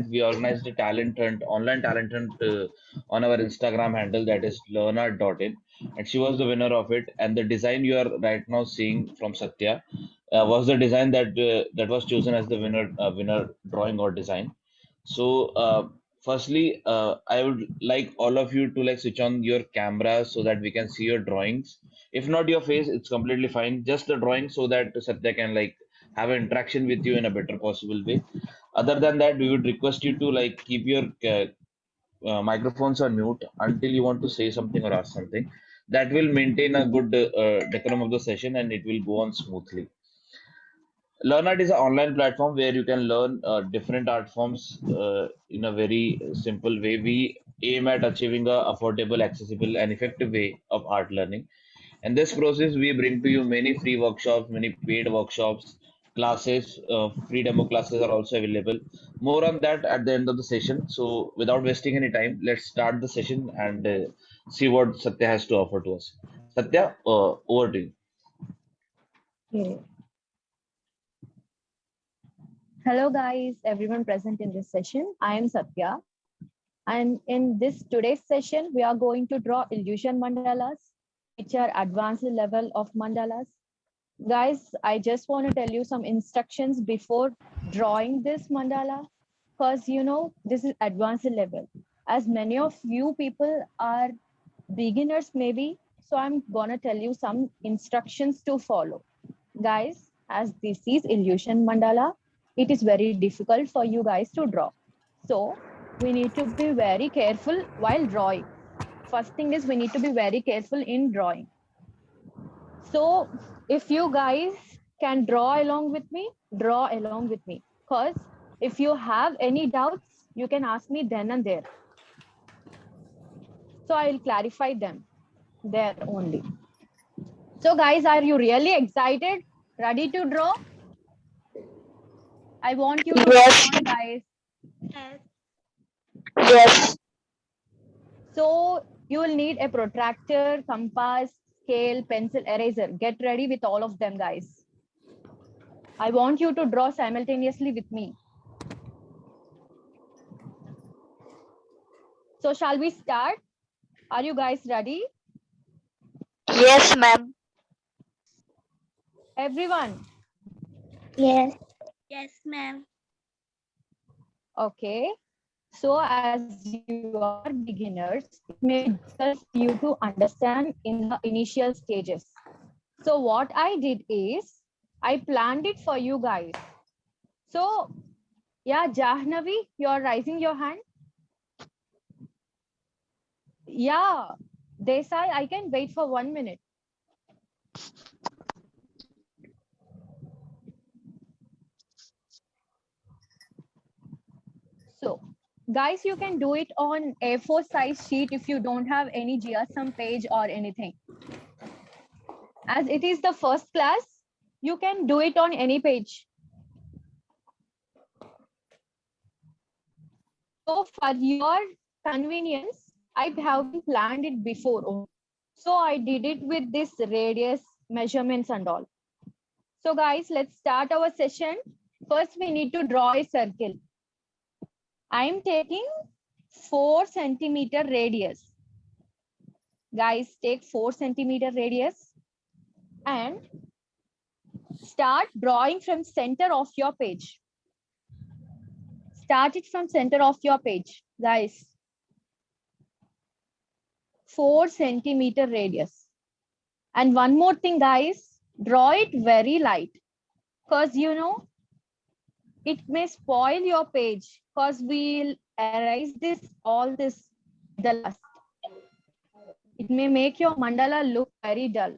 event, we organized a talent hunt, online talent hunt on our Instagram handle, that is learnart.in, and she was the winner of it. And the design you are right now seeing from Satya was the design that was chosen as the winner drawing or design. So, firstly, I would like all of you to like switch on your camera so that we can see your drawings. If not your face, it's completely fine. Just the drawing so that Satya can like have an interaction with you in a better possible way. Other than that, we would request you to like keep your microphones on mute until you want to say something or ask something. That will maintain a good decorum of the session and it will go on smoothly. LearnArt is an online platform where you can learn different art forms in a very simple way. We aim at achieving a affordable, accessible, and effective way of art learning. In this process, we bring to you many free workshops, many paid workshops, classes, free demo classes are also available. More on that at the end of the session. So, without wasting any time, let's start the session and see what Satya has to offer to us. Satya, over to you. Okay. Hello guys, everyone present in this session. I am Satya. And in this today's session, we are going to draw illusion mandalas, which are advanced level of mandalas. Guys, I just want to tell you some instructions before drawing this mandala, because this is advanced level. As many of you people are beginners maybe, so I'm gonna tell you some instructions to follow. Guys, as this is illusion mandala, it is very difficult for you guys to draw. So we need to be very careful while drawing. First thing is we need to be very careful in drawing. So if you guys can draw along with me, draw along with me. Because if you have any doubts, you can ask me then and there. So I'll clarify them there only. So guys, are you really excited? Ready to draw? I want you to respond, guys. Yes. So you will need a protractor, compass, scale, pencil, eraser. Get ready with all of them, guys. I want you to draw simultaneously with me. So shall we start? Are you guys ready? Yes, ma'am. Everyone? Yes. Yes, ma'am. Okay. So as you are beginners, it may be difficult for you to understand in the initial stages. So what I did is, I planned it for you guys. So yeah, Jahnavi, you're raising your hand. Yeah, Desai, I can wait for 1 minute. So guys, you can do it on A4 size sheet if you don't have any GSM page or anything. As it is the first class, you can do it on any page. So for your convenience, I have been planned it before. So I did it with this radius measurements and all. So guys, let's start our session. First, we need to draw a circle. I'm taking 4 centimeter radius. Guys, take 4 centimeter radius and start drawing from center of your page. Start it from center of your page, guys. 4 centimeter radius. And one more thing, guys, draw it very light, because it may spoil your page, because we'll erase all this at the last. It may make your mandala look very dull.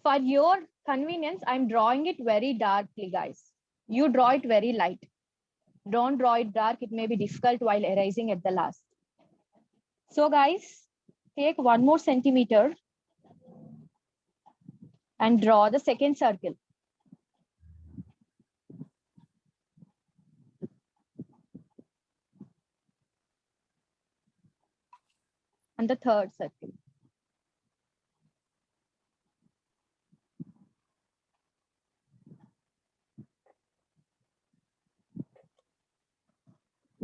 For your convenience, I'm drawing it very darkly, guys. You draw it very light. Don't draw it dark. It may be difficult while erasing at the last. So guys, take 1 more centimeter and draw the second circle. And the third circle.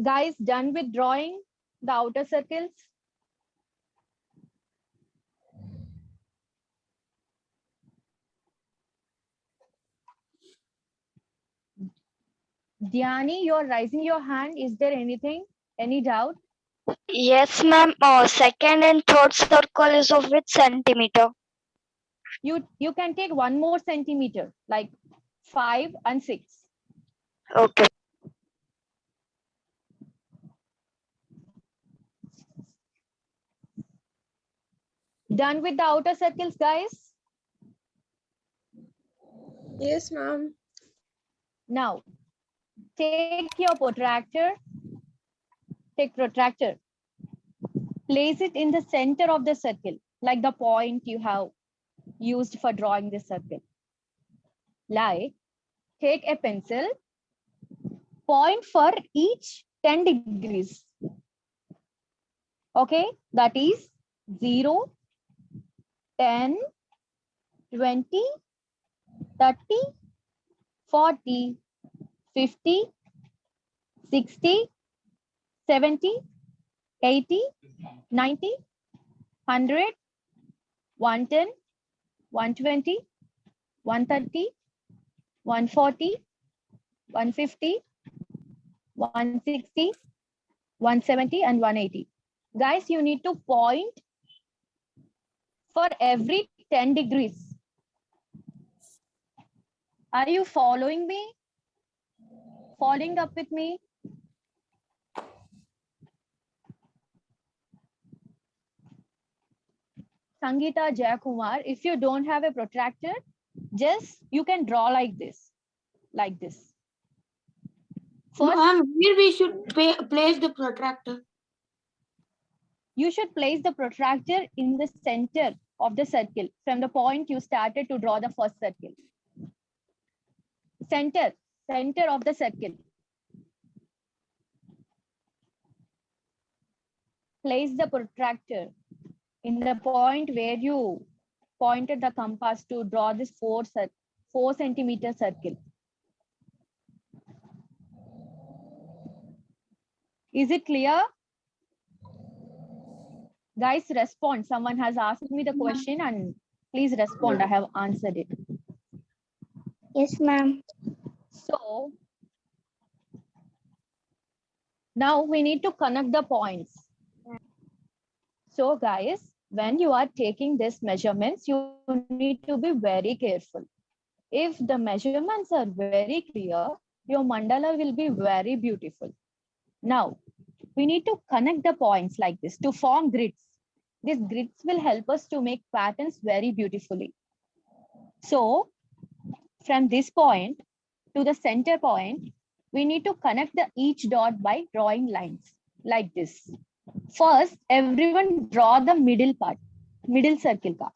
Guys, done with drawing the outer circles? Dhyani, you're raising your hand. Is there anything? Any doubt? Yes, ma'am. Second and third circle is of which centimeter? You can take 1 more centimeter, like 5 and 6. Okay. Done with the outer circles, guys? Yes, ma'am. Now, take your protractor. Take protractor. Place it in the center of the circle, like the point you have used for drawing the circle. Like, take a pencil, point for each 10 degrees. Okay, that is 0, 10, 20, 30, 40, 50, 60, 70, 80, 90, 100, 110, 120, 130, 140, 150, 160, 170, and 180. Guys, you need to point for every 10 degrees. Are you following me? Following up with me? Sangeeta Jayakumar, if you don't have a protractor, just you can draw like this. Like this. First, Ma'am, where we should place the protractor? you should place the protractor in the center of the circle from the point you started to draw the first circle. Center of the circle. Place the protractor in the point where you pointed the compass to draw this 4 centimeter circle. Is it clear? Guys, respond. Someone has asked me the question and please respond. I have answered it. Yes, ma'am. So now we need to connect the points. So guys, when you are taking these measurements, you need to be very careful. If the measurements are very clear, your mandala will be very beautiful. Now, we need to connect the points like this to form grids. These grids will help us to make patterns very beautifully. So, from this point to the center point, we need to connect the each dot by drawing lines like this. First, everyone draw the middle part, middle circle ka.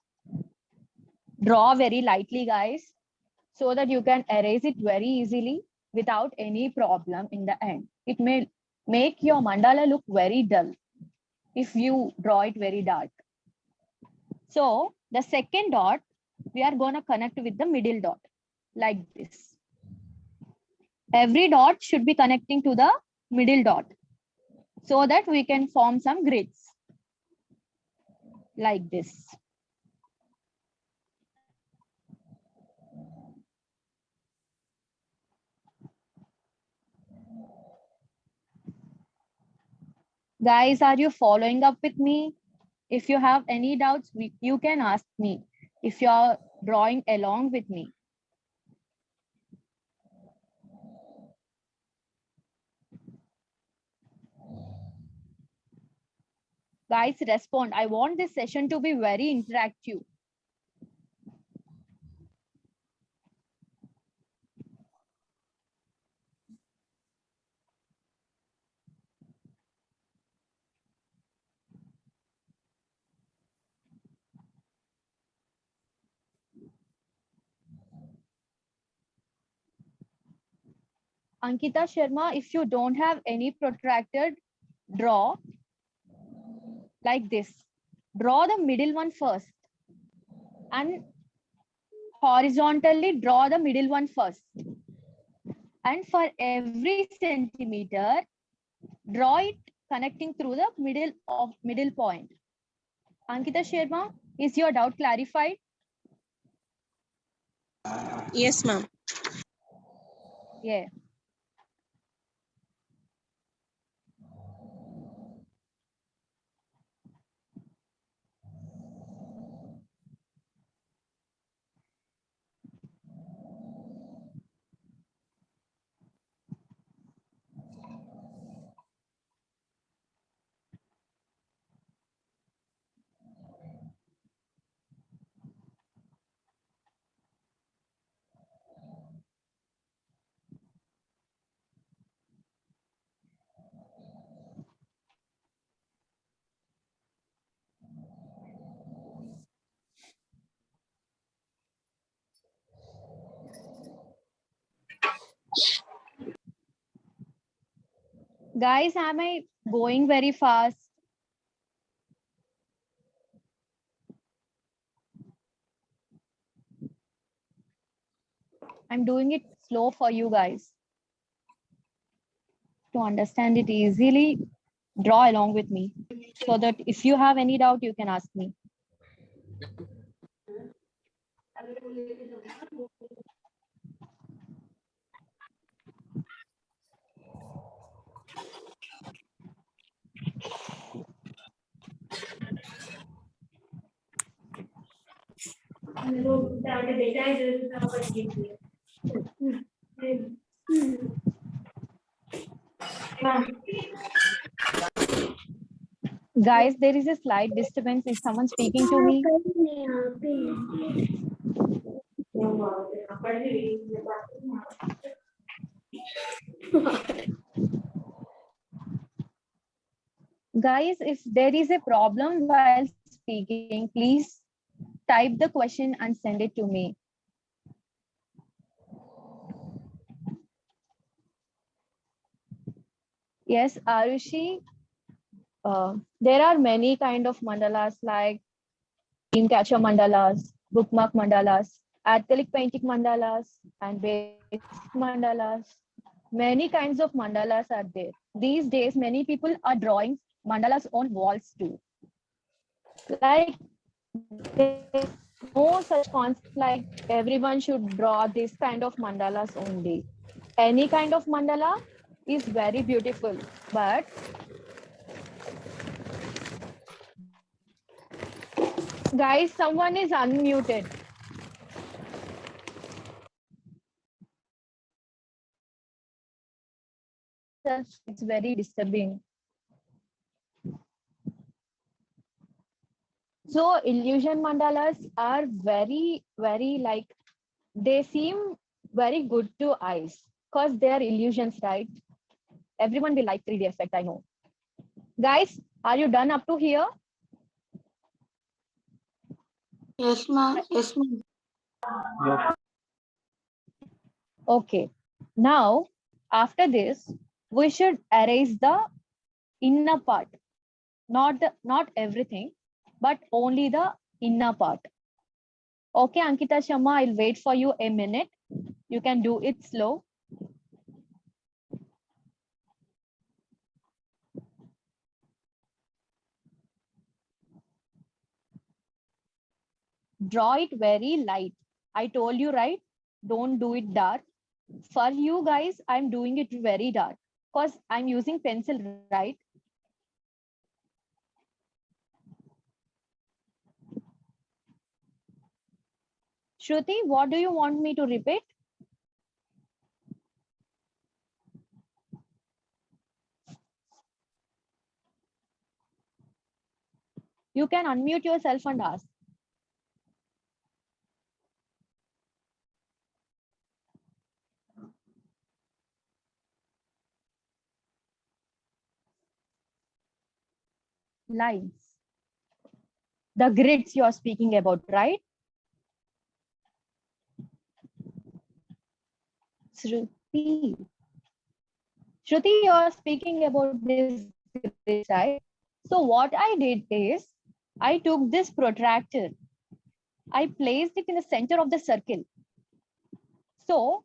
Draw very lightly, guys, so that you can erase it very easily without any problem in the end. It may make your mandala look very dull if you draw it very dark. So the second dot, we are going to connect with the middle dot like this. Every dot should be connecting to the middle dot so that we can form some grids like this. Guys, are you following up with me? If you have any doubts, you can ask me if you are drawing along with me. Guys, respond. I want this session to be very interactive. Ankita Sharma, if you don't have any protractor, draw like this. Draw the middle one first and horizontally draw the middle one first. And for every centimeter, Draw it connecting through the middle point. Ankita Sharma, is your doubt clarified? Yes, ma'am. Yeah. Guys, am I going very fast? I'm doing it slow for you guys. To understand it easily, draw along with me so that if you have any doubt, you can ask me. Guys, there is a slight disturbance. Is someone speaking to me? Guys, if there is a problem while speaking, please type the question and send it to me. Yes, Arushi, there are many kind of mandalas like dreamcatcher mandalas, bookmark mandalas, acrylic painting mandalas, and basic mandalas. Many kinds of mandalas are there. These days, many people are drawing mandalas on walls too. Like, there's no such concept like everyone should draw this kind of mandalas only. Any kind of mandala is very beautiful, but guys, someone is unmuted. It's very disturbing. So illusion mandalas are very, very like, they seem very good to eyes because they are illusions, right? Everyone will like 3D effect, I know. Guys, are you done up to here? Yes, ma'am. Yes, ma'am. Okay. Now, after this, we should erase the inner part, not everything, but only the inner part. Okay, Ankita Sharma, I'll wait for you a minute. You can do it slow. Draw it very light. I told you, right? Don't do it dark. For you guys, I'm doing it very dark because I'm using pencil, right? Shruti, what do you want me to repeat? You can unmute yourself and ask. Lines. The grids you're speaking about, right? Shruti. Shruti, you're speaking about this grid, right? So what I did is, I took this protractor. I placed it in the center of the circle. So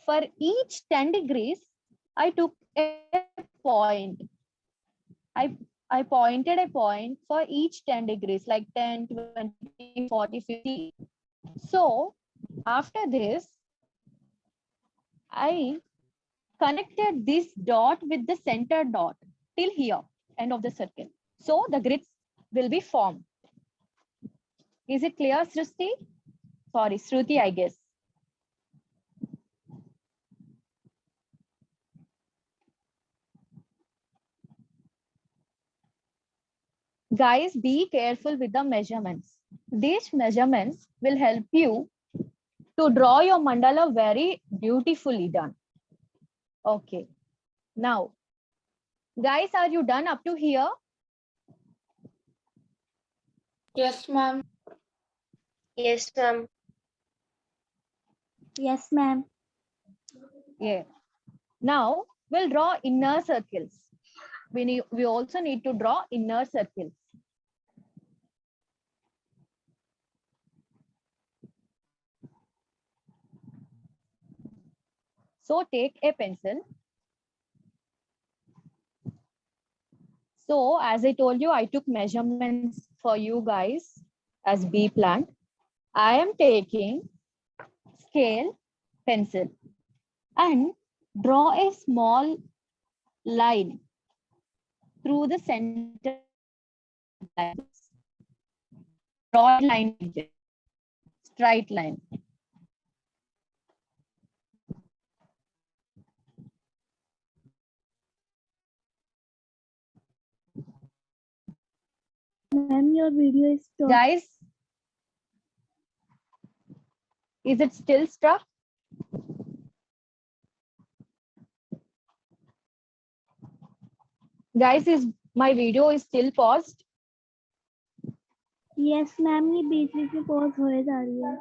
for each 10 degrees, I took a point. I pointed a point for each 10 degrees, like 10, 20, 40, 50. So after this, I connected this dot with the center dot till here, end of the circle. So the grids will be formed. Is it clear, Sruti? Sorry, Shruti, I guess. Guys, be careful with the measurements. These measurements will help you to draw your mandala very beautifully done. Okay. Now, guys, are you done up to here? Yes, ma'am. Yes, ma'am. Yes, ma'am. Yeah. Now, we'll draw inner circles. We also need to draw inner circles. So take a pencil. So as I told you, I took measurements for you guys as B planned. I am taking scale, pencil, and draw a small line through the center. Like this. Draw a line like this, straight line. Ma'am, your video is stopped. Guys, is it still stuck? Guys, is my video is still paused? Yes, ma'am ये बीच बीच में pause हो जा रही है.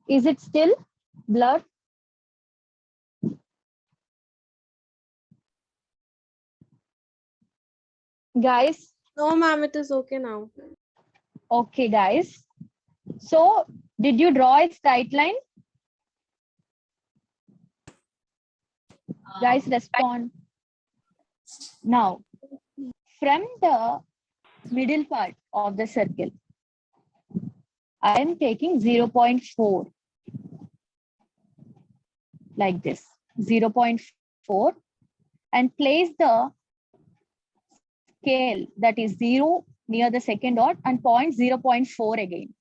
Is it still blurred? Guys, No, ma'am, it is okay now. okay, guys. So, did you draw a straight line? Guys, respond. Now, from the middle part of the circle, I am taking 0.4 like this, 0.4, and place the scale that is 0 near the second dot and point 0.4 again.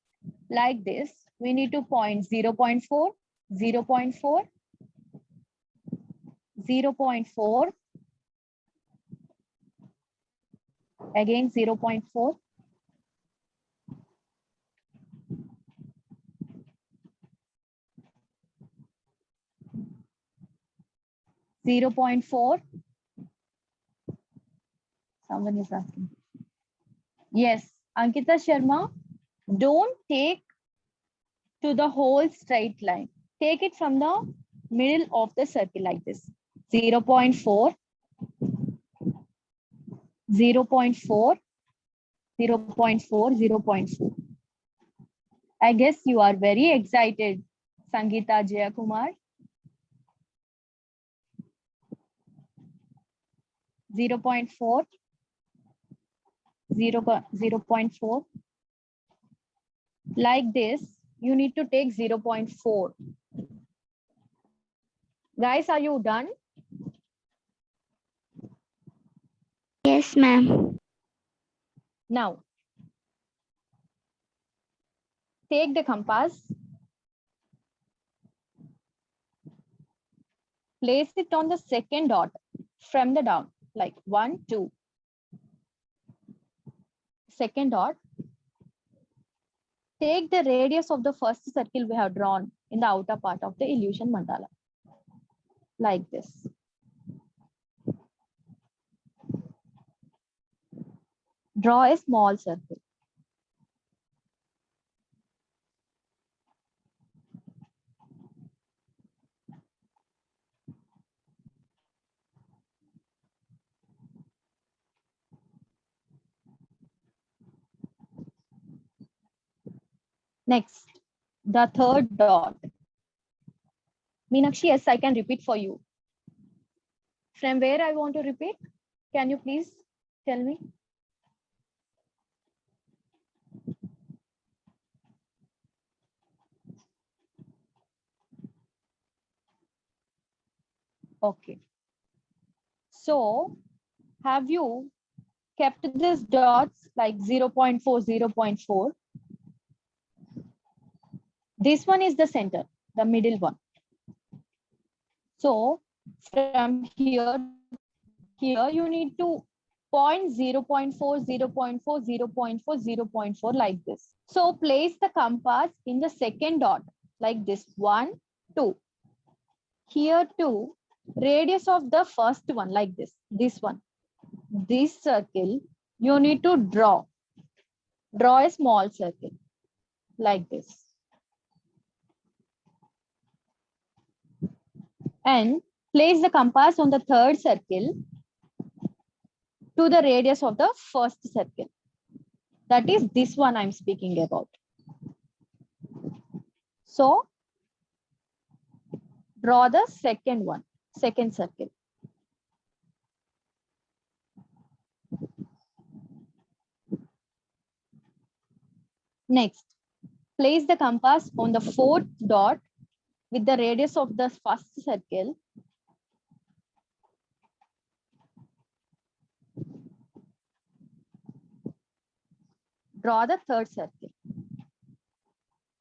Like this, we need to point 0.4, 0.4, 0.4, again 0.4, 0.4. Someone is asking. Yes, Ankita Sharma, don't take to the whole straight line. Take it from the middle of the circle like this. 0.4, 0.4, 0.4, 0.4. I guess you are very excited, Sangeeta Jayakumar. 0.4, 0.4. Like this, you need to take 0.4. Guys, are you done? Yes, ma'am. Now, take the compass, place it on the second dot from the down, like 1, 2. Second dot. Take the radius of the first circle we have drawn in the outer part of the illusion mandala, like this. Draw a small circle. Next, the third dot. Meenakshi, yes, I can repeat for you. From where I want to repeat? Can you please tell me? Okay. So, have you kept these dots like 0.4, 0.4? This one is the center, the middle one. So, from here you need to point 0.4, 0.4, 0.4, 0.4 like this. So place the compass in the second dot like this, 1, 2. Here 2, radius of the first one like this one. This circle you need to draw a small circle like this. And place the compass on the third circle to the radius of the first circle. That is this one I'm speaking about. So draw the second one, second circle. Next, place the compass on the fourth dot with the radius of the first circle. Draw the third circle.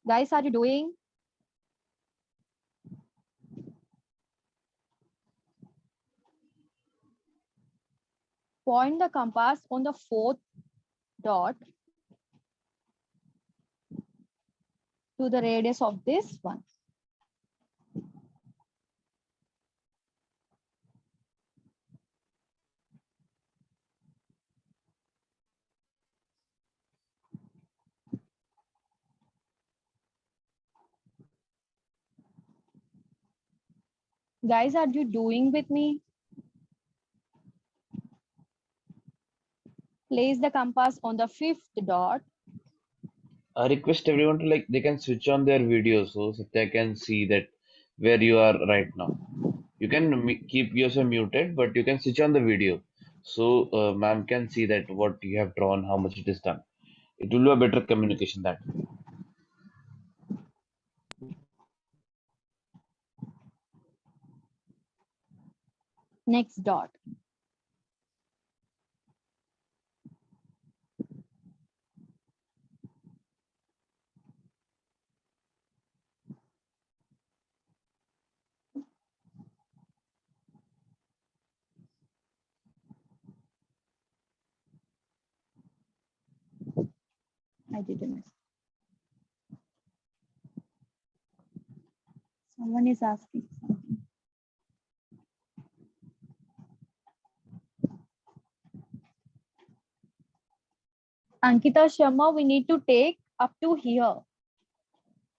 Guys, are you doing? Point the compass on the fourth dot to the radius of this one. Guys, are you doing with me? Place the compass on the fifth dot. I request everyone to like they can switch on their video so Satya can see that where you are right now. You can keep yourself muted, but you can switch on the video so ma'am can see that what you have drawn, how much it is done. It will be a better communication that way. Next dot. I didn't miss. Someone is asking something. Ankita Sharma, we need to take up to here.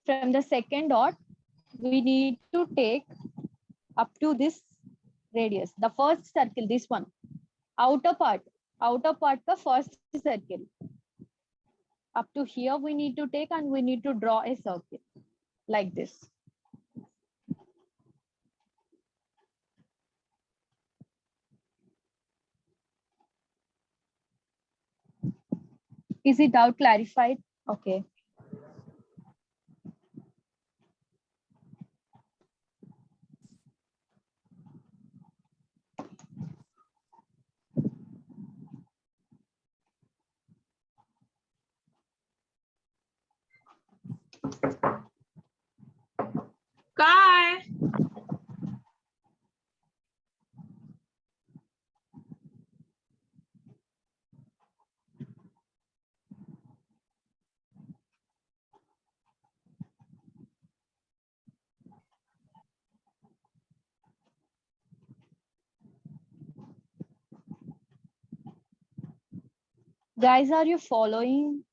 From the second dot, we need to take up to this radius. The first circle, this one. Outer part the first circle. Up to here we need to take and we need to draw a circle like this. Is it doubt clarified? Okay. काय Guys, are you following?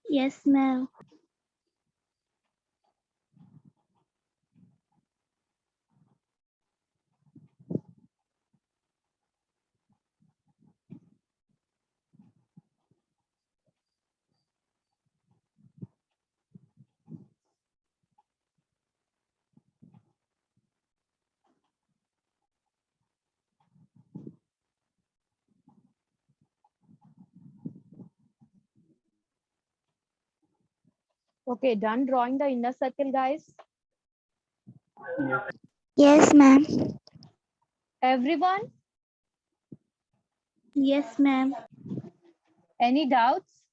Yes, ma'am. Okay, done drawing the inner circle, guys? Yes, ma'am. Everyone, Yes, ma'am. any doubts?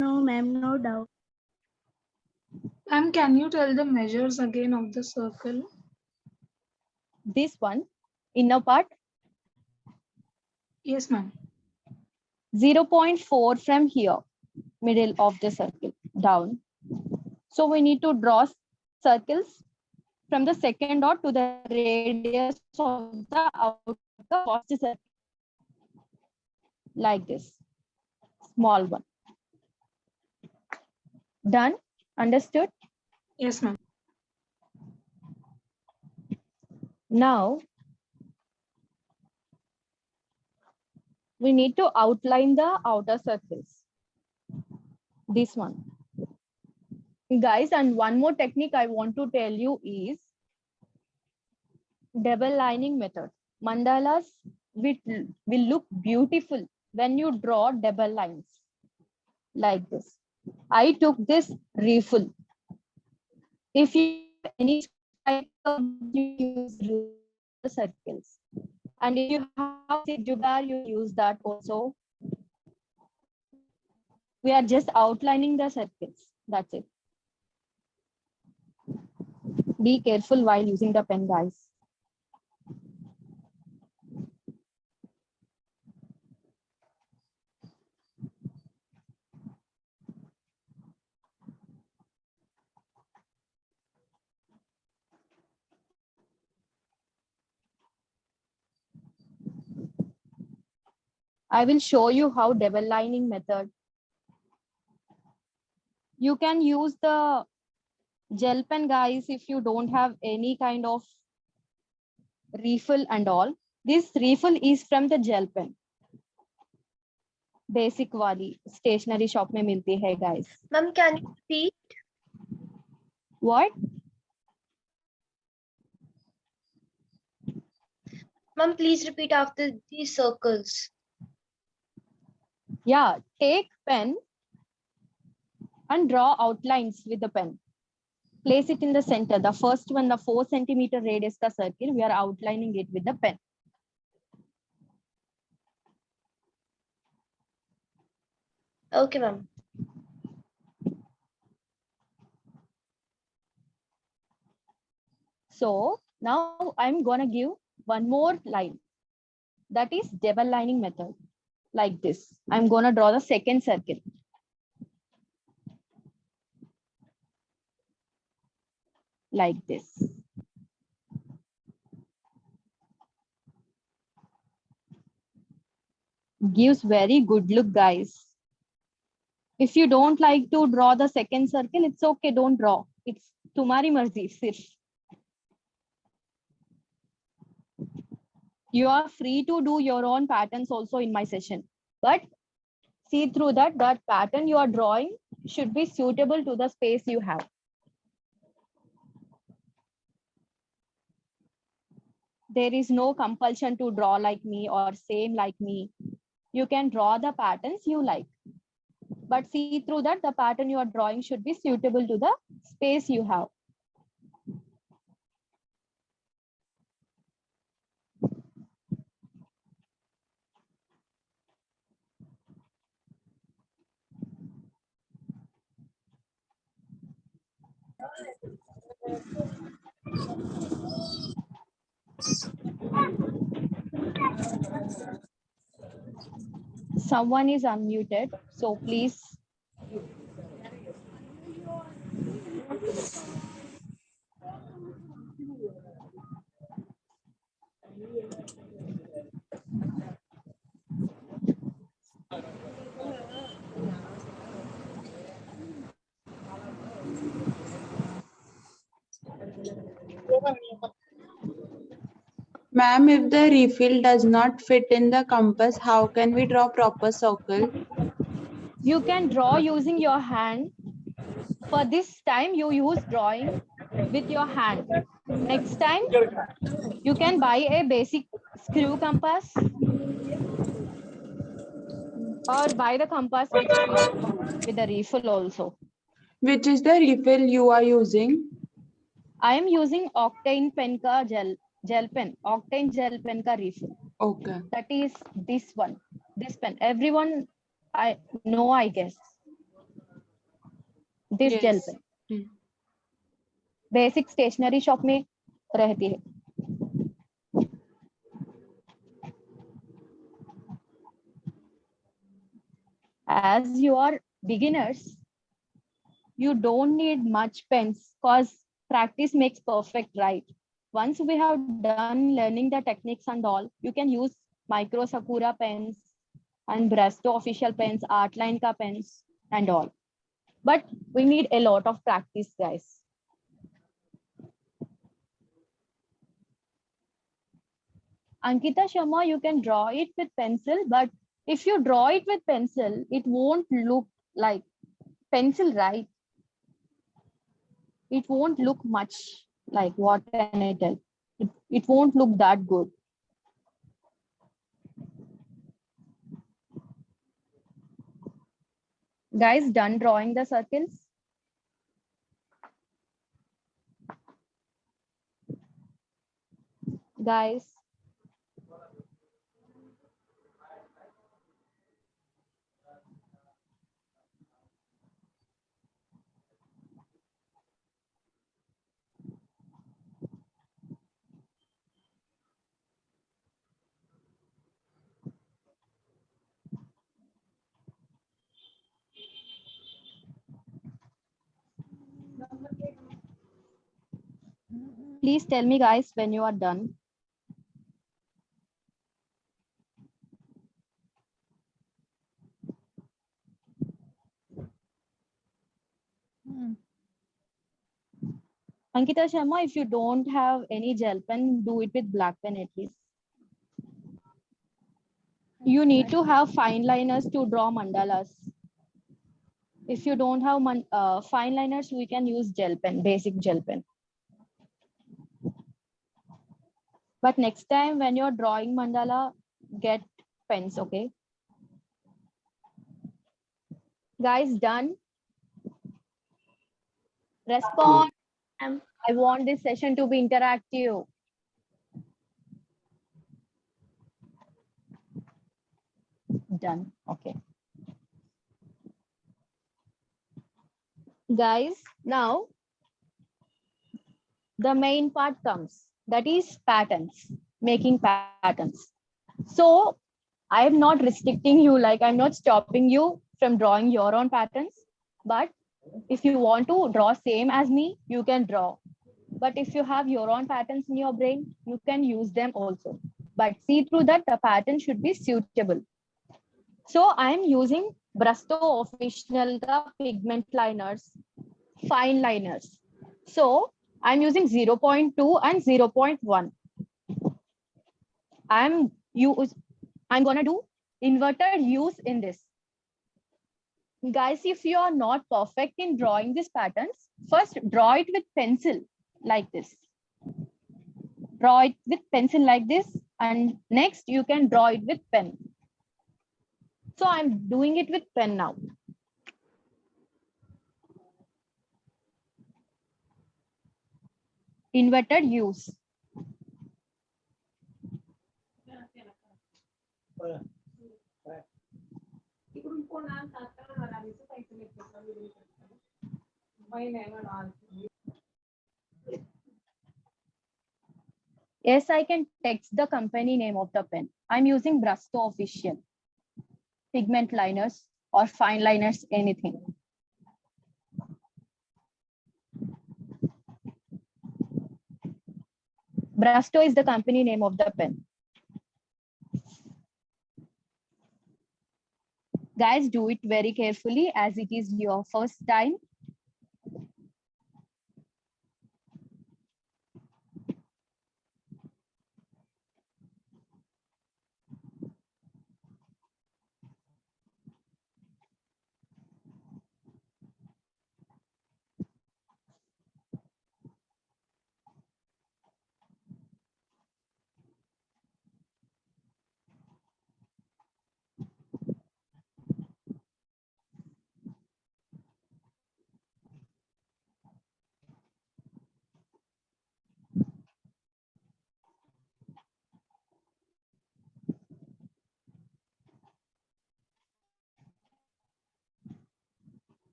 No, ma'am, no doubt. Ma'am, can you tell the measures again of the circle? This one, inner part, Yes, ma'am. 0.4 from here, middle of the circle, down. So we need to draw circles from the second dot to the radius of the outer first circle. Like this, small one. Done? Understood? Yes, ma'am. Now, we need to outline the outer circles. This one. Guys, and one more technique I want to tell you is double lining method. Mandalas will look beautiful when you draw double lines like this. I took this refill. If you have any type of, you use circles. And if you have jugar, you use that also. We are just outlining the circles. That's it. Be careful while using the pen, guys. I will show you how double lining method. You can use the gel pen, guys, if you don't have any kind of refill and all. This refill is from the gel pen. Basic wali stationery shop mein milti hai, guys. Ma'am, can you repeat? What? Ma'am, please repeat after these circles. Yeah, take pen and draw outlines with the pen. Place it in the center. The first one, the 4 centimeter radius ka circle, we are outlining it with the pen. Okay, ma'am. So now I'm gonna give one more line. That is double lining method. Like this. I'm gonna draw the second circle. Like this. Gives very good look, guys. If you don't like to draw the second circle, it's okay, don't draw. It's tumhari marzi, sirf. You are free to do your own patterns also in my session. But see through that pattern you are drawing should be suitable to the space you have. There is no compulsion to draw like me or same like me. You can draw the patterns you like. But see through that the pattern you are drawing should be suitable to the space you have. Someone is unmuted, so please. Ma'am, if the refill does not fit in the compass, how can we draw proper circle? You can draw using your hand. For this time, you use drawing with your hand. Next time, you can buy a basic screw compass. or buy the compass which with the refill also. Which is the refill you are using? I am using Octane pen ka gel pen, Octane gel pen ka refill. Okay. That is this one, this pen. Everyone I know, I guess. This gel Yes. pen. Basic stationery shop में रहती है. As you are beginners, you don't need much pens because practice makes perfect, right? Once we have done learning the techniques and all, you can use Micro Sakura pens and Brasto official pens, Artline ka pens and all. But we need a lot of practice, guys. Ankita Sharma, you can draw it with pencil, but if you draw it with pencil, it won't look like pencil, right? It won't look much like, what can I tell? It won't look that good. Guys, done drawing the circles? Guys, please tell me, guys, when you are done. Ankita Sharma, if you don't have any gel pen, do it with black pen at least. You need to have fine liners to draw mandalas. If you don't have fine liners, we can use gel pen, basic gel pen. But next time when you're drawing mandala, get pens, okay? Guys, done? Respond. I want this session to be interactive. Done, okay. Guys, now the main part comes, that is patterns, making patterns. So I am not restricting you, like I'm not stopping you from drawing your own patterns, but if you want to draw same as me, you can draw. But if you have your own patterns in your brain, you can use them also. But see through that the pattern should be suitable. So I'm using Brasto Official pigment liners, fine liners. So I'm using 0.2 and 0.1. I'm gonna do inverted U's in this. Guys, if you are not perfect in drawing these patterns, first draw it with pencil like this. Draw it with pencil like this, and next you can draw it with pen. So I'm doing it with pen now. Inverted U's. Yes, I can text the company name of the pen. I'm using Brasto Official. Pigment liners or fine liners, anything. Brasto is the company name of the pen. Guys, do it very carefully as it is your first time.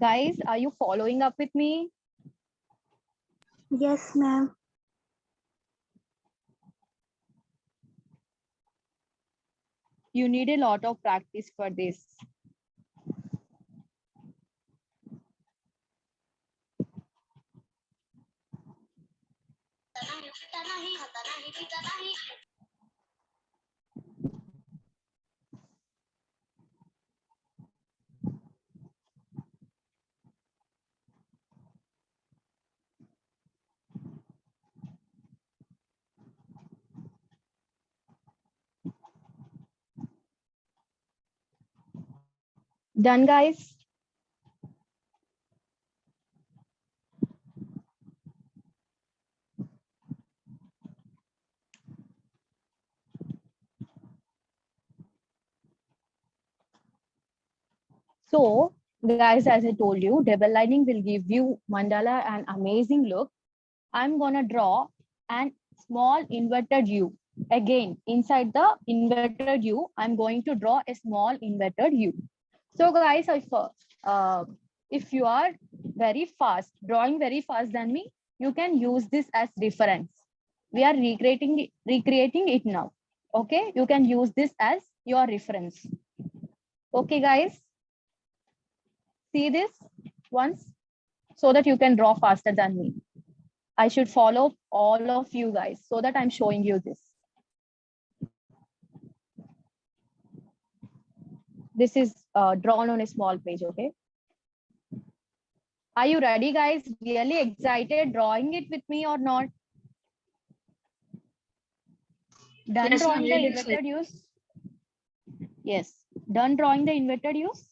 Guys, are you following up with me? Yes, ma'am. You need a lot of practice for this. Done, guys? So, guys, as I told you, double lining will give you mandala an amazing look. I'm gonna draw an small inverted U. Again, inside the inverted U, I'm going to draw a small inverted U. So, guys, if you are very fast, drawing very fast than me, you can use this as reference. We are recreating it now. Okay, you can use this as your reference. Okay, guys, see this once so that you can draw faster than me. I should follow all of you guys so that I'm showing you this. This is drawn on a small page, okay? Are you ready, guys? Really excited drawing it with me or not? Done Yes, ma'am. drawing the Really inverted U's? Yes. Done drawing the inverted U's?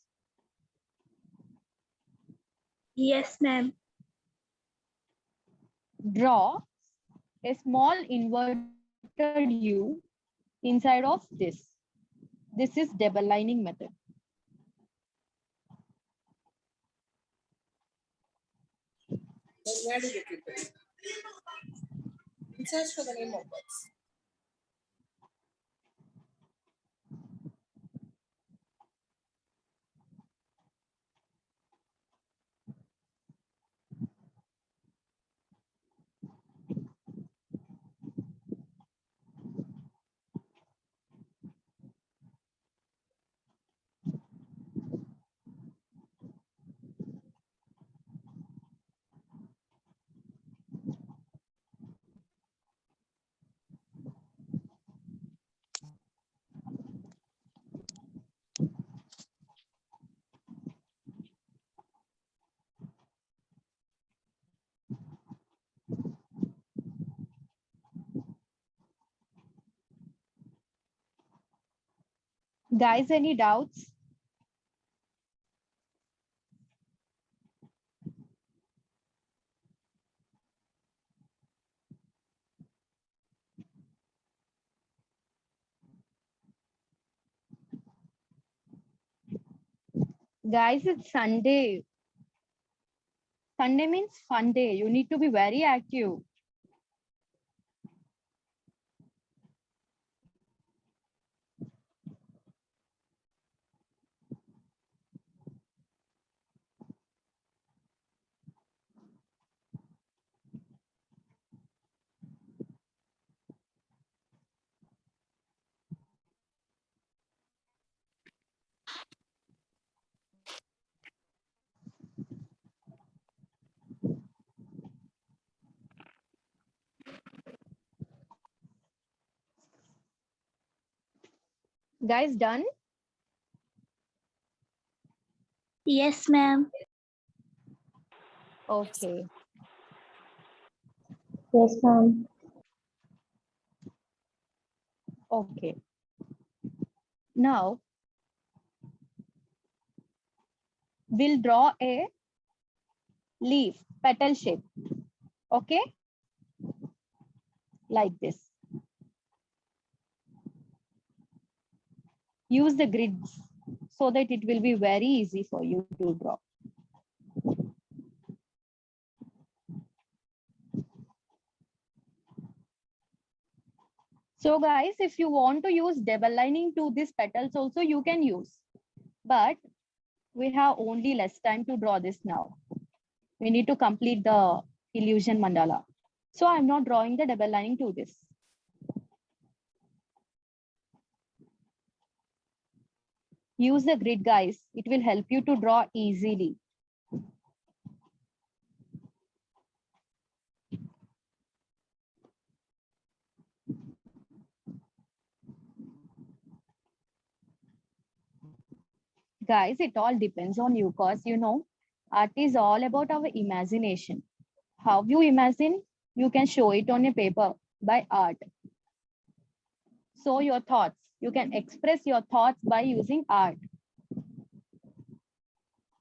Yes, ma'am. Draw a small inverted U inside of this. This is double lining method. Where did you keep it? It search for the name of books. Guys, any doubts? Guys, it's Sunday. Sunday means fun day. You need to be very active. Guys, done? Yes, ma'am. Okay. Yes, ma'am. Okay. Now, we'll draw a leaf, petal shape. Okay? Like this. Use the grids so that it will be very easy for you to draw. So guys, if you want to use double lining to these petals also, you can use. But we have only less time to draw this now. We need to complete the illusion mandala. So I'm not drawing the double lining to this. Use the grid, guys. It will help you to draw easily. Guys, it all depends on you because art is all about our imagination. How you imagine, you can show it on a paper by art. So your thoughts, you can express your thoughts by using art.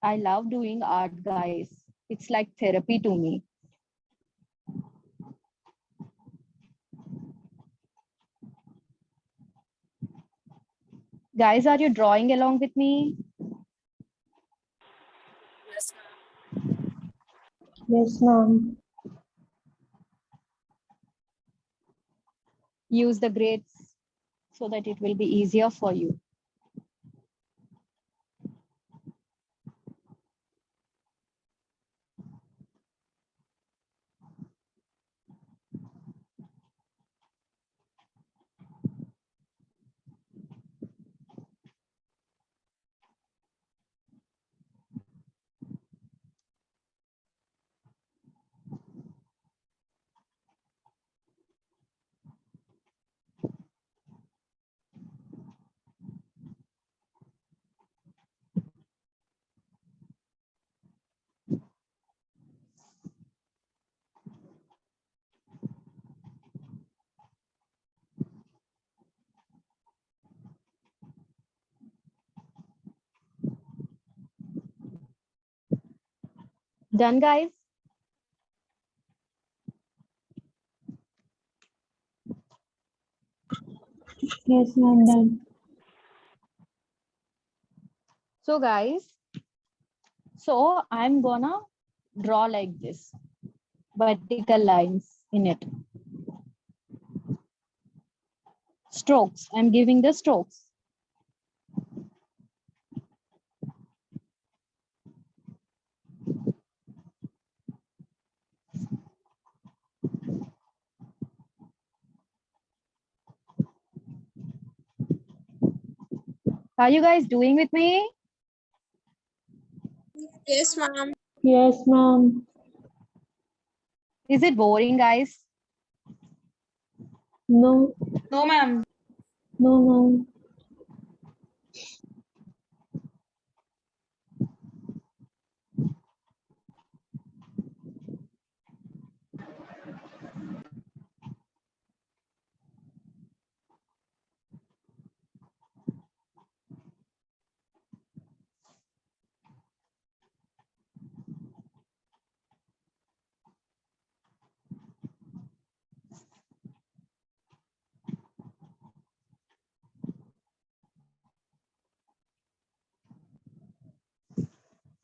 I love doing art, guys. It's like therapy to me. Guys, are you drawing along with me? Yes, ma'am. Yes, ma'am. Use the grids so that it will be easier for you. Done, guys? Yes, ma'am. Done. So guys, so I'm gonna draw like this, vertical lines in it. Strokes, I'm giving the strokes. Are you guys doing with me? Yes, ma'am. Yes, ma'am. Is it boring, guys? No. No, ma'am. No, ma'am.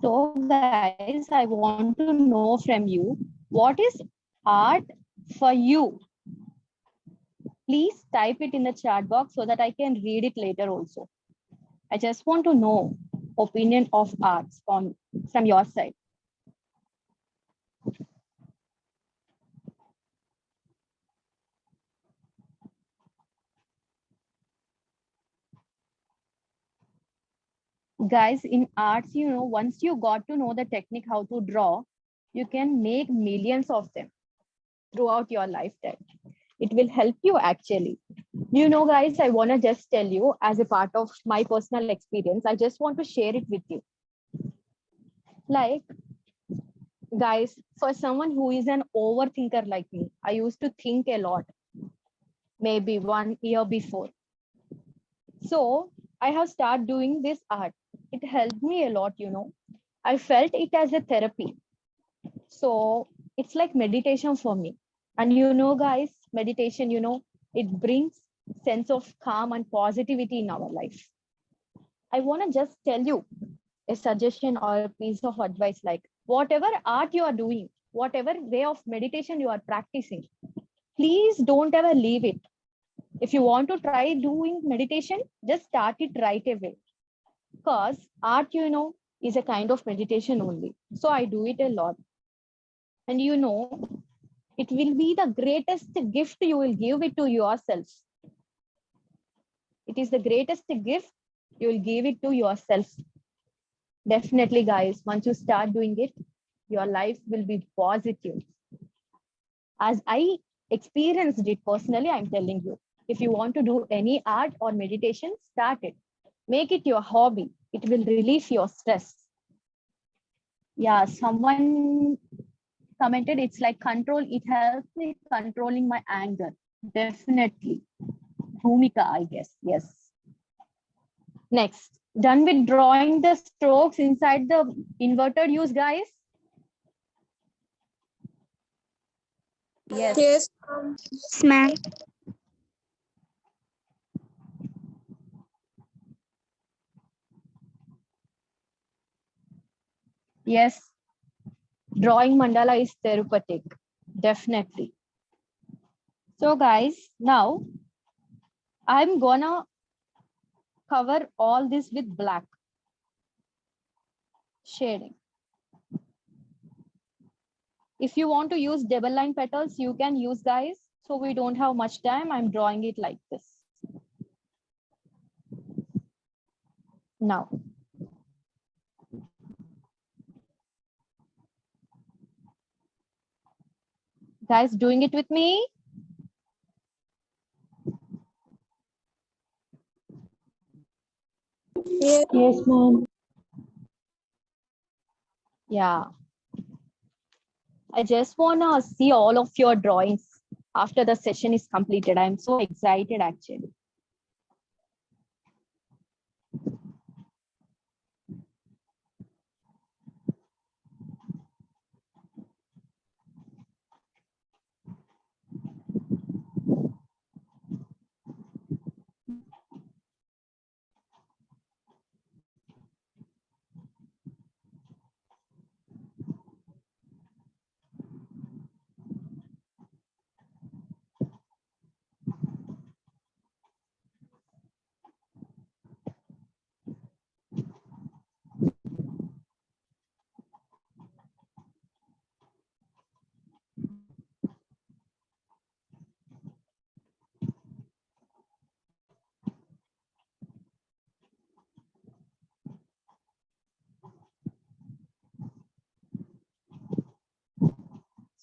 So guys, I want to know from you, what is art for you? Please type it in the chat box so that I can read it later also. I just want to know opinion of arts from your side. Guys, in arts, once you got to know the technique how to draw, you can make millions of them throughout your lifetime. It will help you actually. Guys, I want to just tell you as a part of my personal experience, I just want to share it with you. Like, guys, for someone who is an overthinker like me, I used to think a lot, maybe 1 year before. So I have started doing this art. It helped me a lot, I felt it as a therapy. So it's like meditation for me. And guys, meditation, it brings sense of calm and positivity in our life. I want to just tell you a suggestion or a piece of advice, like whatever art you are doing, whatever way of meditation you are practicing, please don't ever leave it. If you want to try doing meditation, just start it right away. Because art, is a kind of meditation only. So I do it a lot. And you know, it will be the greatest gift you will give it to yourself. It is the greatest gift you will give it to yourself. Definitely, guys, once you start doing it, your life will be positive. As I experienced it personally, I'm telling you, if you want to do any art or meditation, start it. Make it your hobby. It will relieve your stress. Yeah, someone commented it's like control, it helps me controlling my anger. Definitely. Bhumika, I guess. Yes. Next, done with drawing the strokes inside the inverted use, guys? Yes. Yes. Yes, ma'am. Yes. Drawing mandala is therapeutic. Definitely. So, guys, now I'm gonna cover all this with black shading. If you want to use double line petals, you can use, guys. So we don't have much time. I'm drawing it like this. Now. Guys, doing it with me? Yes. Yes, ma'am. Yeah. I just wanna see all of your drawings after the session is completed. I'm so excited actually.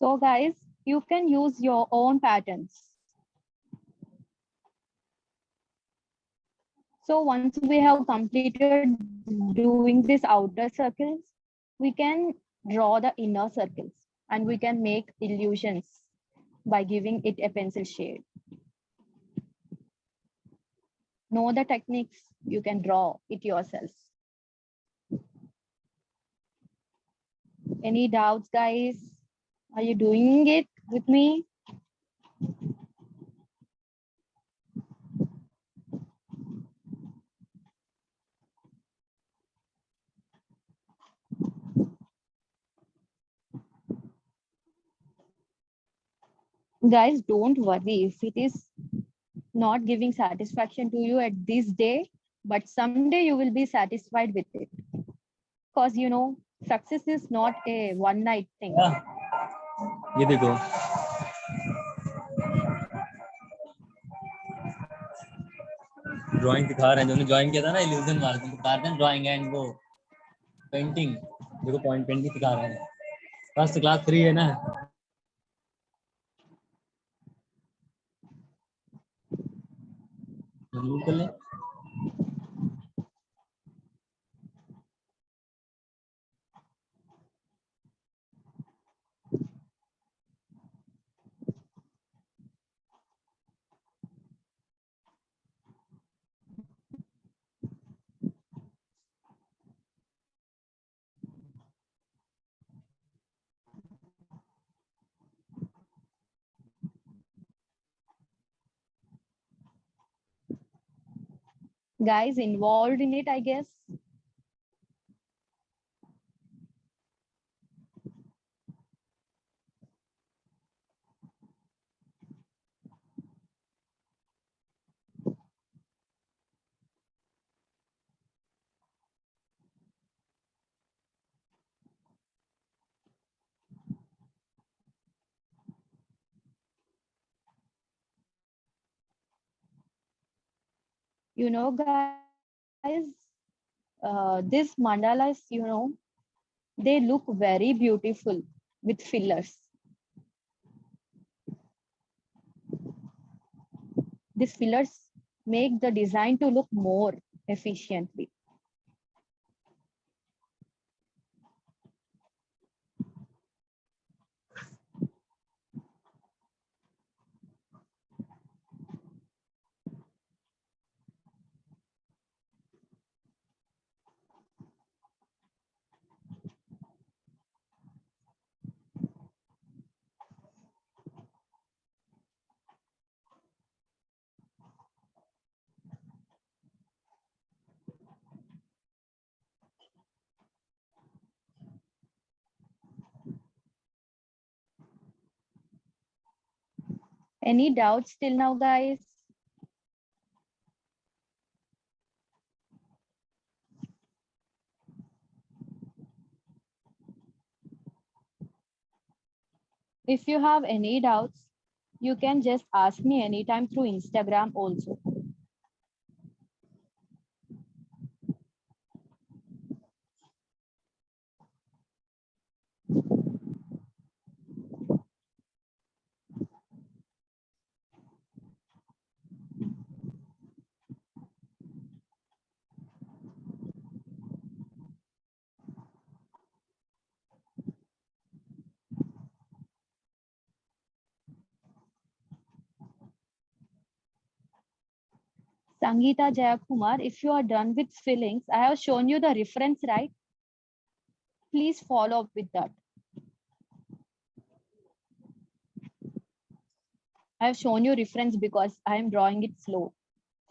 So guys, you can use your own patterns. So once we have completed doing these outer circles, we can draw the inner circles and we can make illusions by giving it a pencil shade. Know the techniques, you can draw it yourself. Any doubts, guys? Are you doing it with me? Guys, don't worry if it is not giving satisfaction to you at this day, but someday you will be satisfied with it. Because you know, success is not a one night thing. ये देखो drawing दिखा रहे हैं जो join किया था ना illusion mark बता रहे हैं ड्राइंग एंड वो पेंटिंग देखो पॉइंट पेंटिंग दिखा रहे हैं फर्स्ट क्लास 3 है ना रिमूव कर ले Guys involved in it, I guess. Guys, this mandalas, they look very beautiful with fillers. These fillers make the design to look more efficiently. Any doubts till now, guys? If you have any doubts, you can just ask me anytime through Instagram also. Sangeeta Jayakumar, if you are done with fillings, I have shown you the reference, right? Please follow up with that. I have shown you reference because I am drawing it slow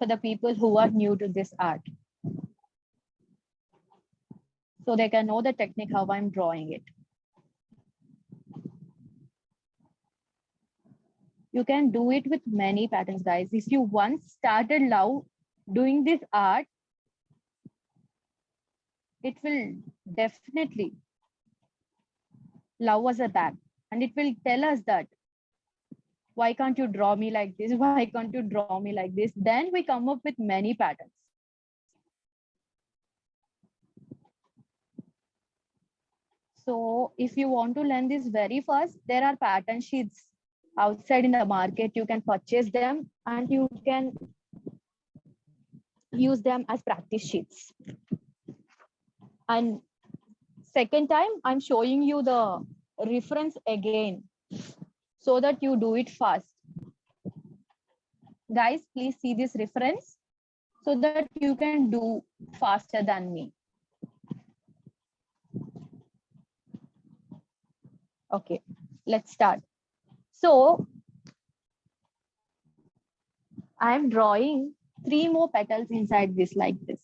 for the people who are new to this art. So they can know the technique how I'm drawing it. You can do it with many patterns, guys. If you once started love doing this art, it will definitely love us back. And it will tell us that, why can't you draw me like this? Why can't you draw me like this? Then we come up with many patterns. So if you want to learn this very fast, there are pattern sheets outside in the market. You can purchase them and you can use them as practice sheets. And second time, I'm showing you the reference again so that you do it fast. Guys, please see this reference so that you can do faster than me. Okay, let's start. So I'm drawing 3 more petals inside this like this.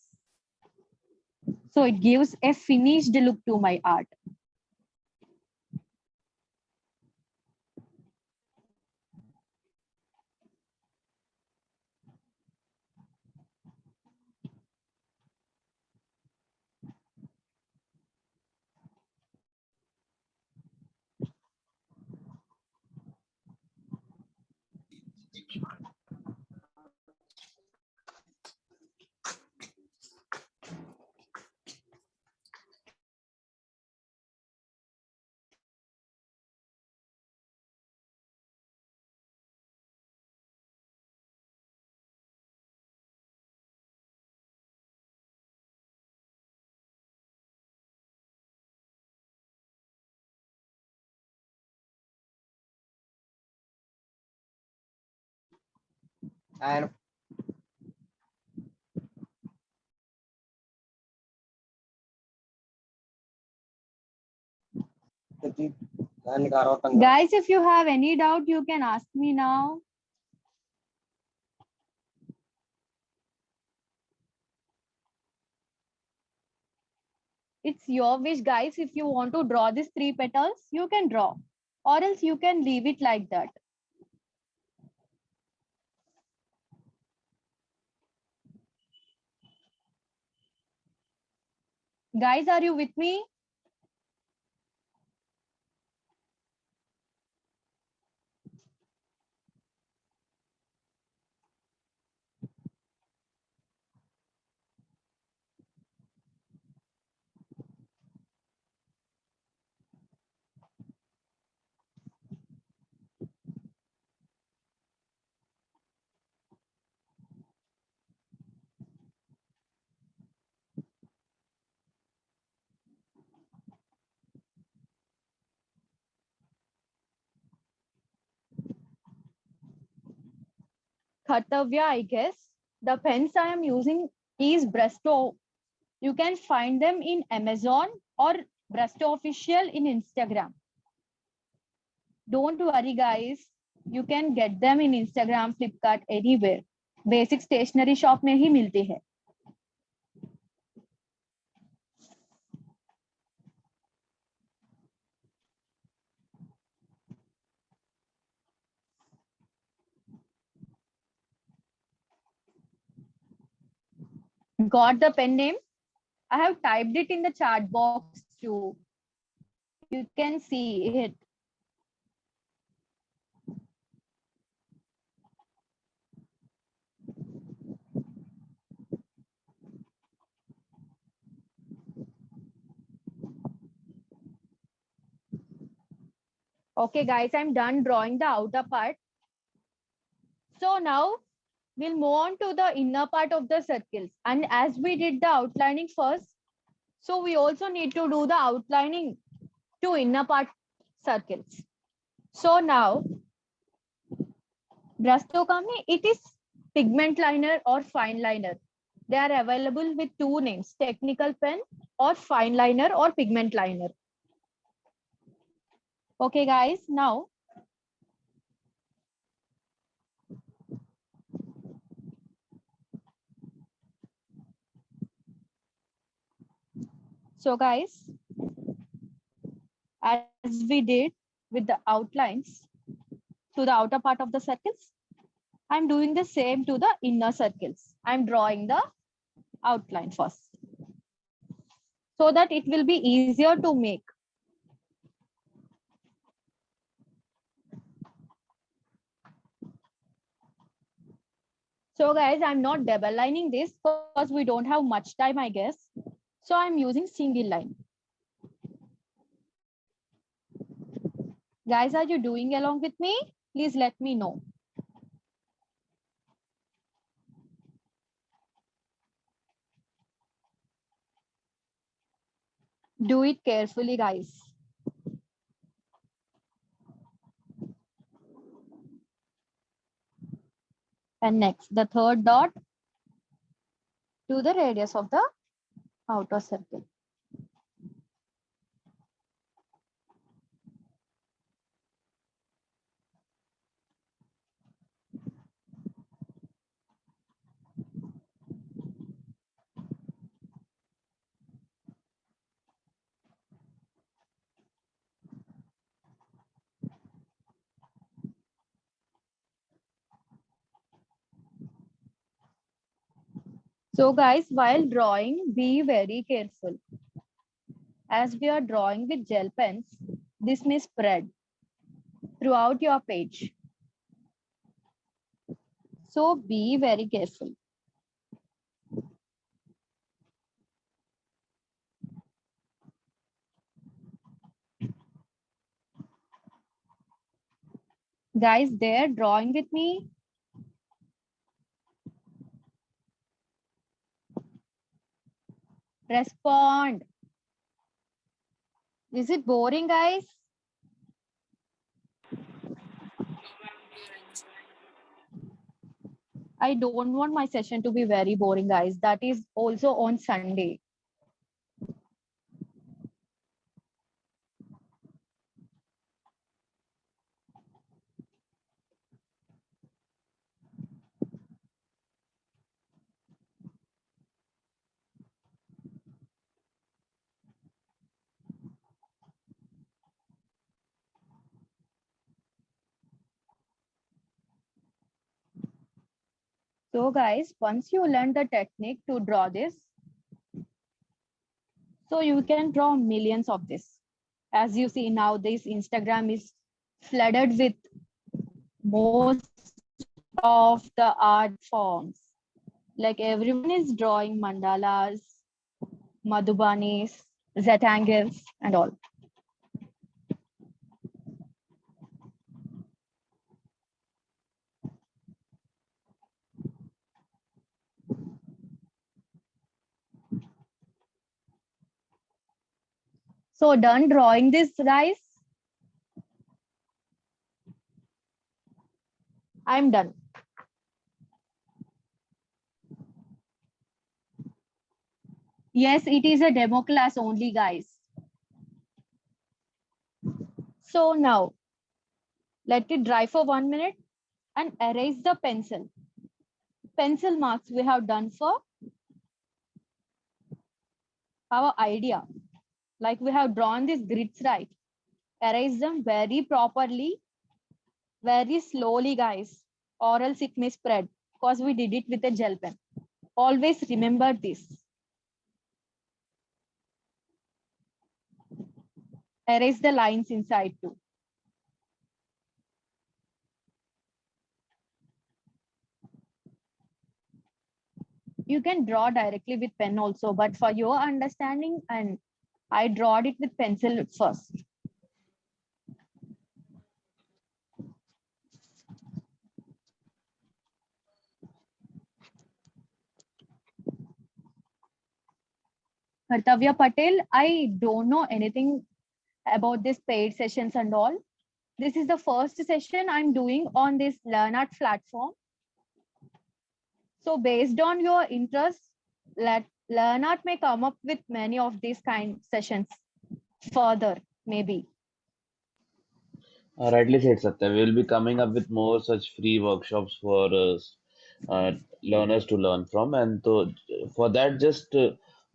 So it gives a finished look to my art. And Guys, if you have any doubt, you can ask me now. It's your wish, guys. If you want to draw these 3 petals, you can draw, or else you can leave it like that. Guys, are you with me? Kartavya, I guess. The pens I am using is Bresto. You can find them in Amazon or Bresto Official in Instagram. Don't worry, guys. You can get them in Instagram, Flipkart, anywhere. Basic stationery shop में ही मिलती है. Got the pen name? I have typed it in the chat box too. You can see it. Okay, guys, I'm done drawing the outer part. So now we'll move on to the inner part of the circles. And as we did the outlining first, so we also need to do the outlining to inner part circles. So now, Bresto company, it is pigment liner or fine liner. They are available with two names, technical pen or fine liner or pigment liner. Okay, guys, now so guys, as we did with the outlines to the outer part of the circles, I'm doing the same to the inner circles. I'm drawing the outline first so that it will be easier to make. So guys, I'm not double lining this because we don't have much time, I guess. So I'm using single line. Guys, are you doing along with me? Please let me know. Do it carefully, guys. And next, the third dot to the radius of the outer circle. So guys, while drawing, be very careful. As we are drawing with gel pens, this may spread throughout your page. So be very careful. Guys, there drawing with me. Respond. Is it boring, guys? I don't want my session to be very boring, guys. That is also on Sunday. So guys, once you learn the technique to draw this, so you can draw millions of this. As you see now, this Instagram is flooded with most of the art forms. Like everyone is drawing mandalas, madhubanis, rectangles, and all. So done drawing this, guys? I'm done. Yes, it is a demo class only, guys. So now, let it dry for 1 minute and erase the pencil. Pencil marks we have done for our idea. Like we have drawn these grids, right? Erase them very properly, very slowly, guys, or else it may spread because we did it with a gel pen. Always remember this. Erase the lines inside too. You can draw directly with pen also, but for your understanding, and I drawed it with pencil first. Kartavya Patel, I don't know anything about this paid sessions and all. This is the first session I'm doing on this LearnArt platform. So based on your interest, LearnArt may come up with many of these kind sessions further, maybe. Rightly said, Satya. We will be coming up with more such free workshops for learners to learn from. And to, for that, just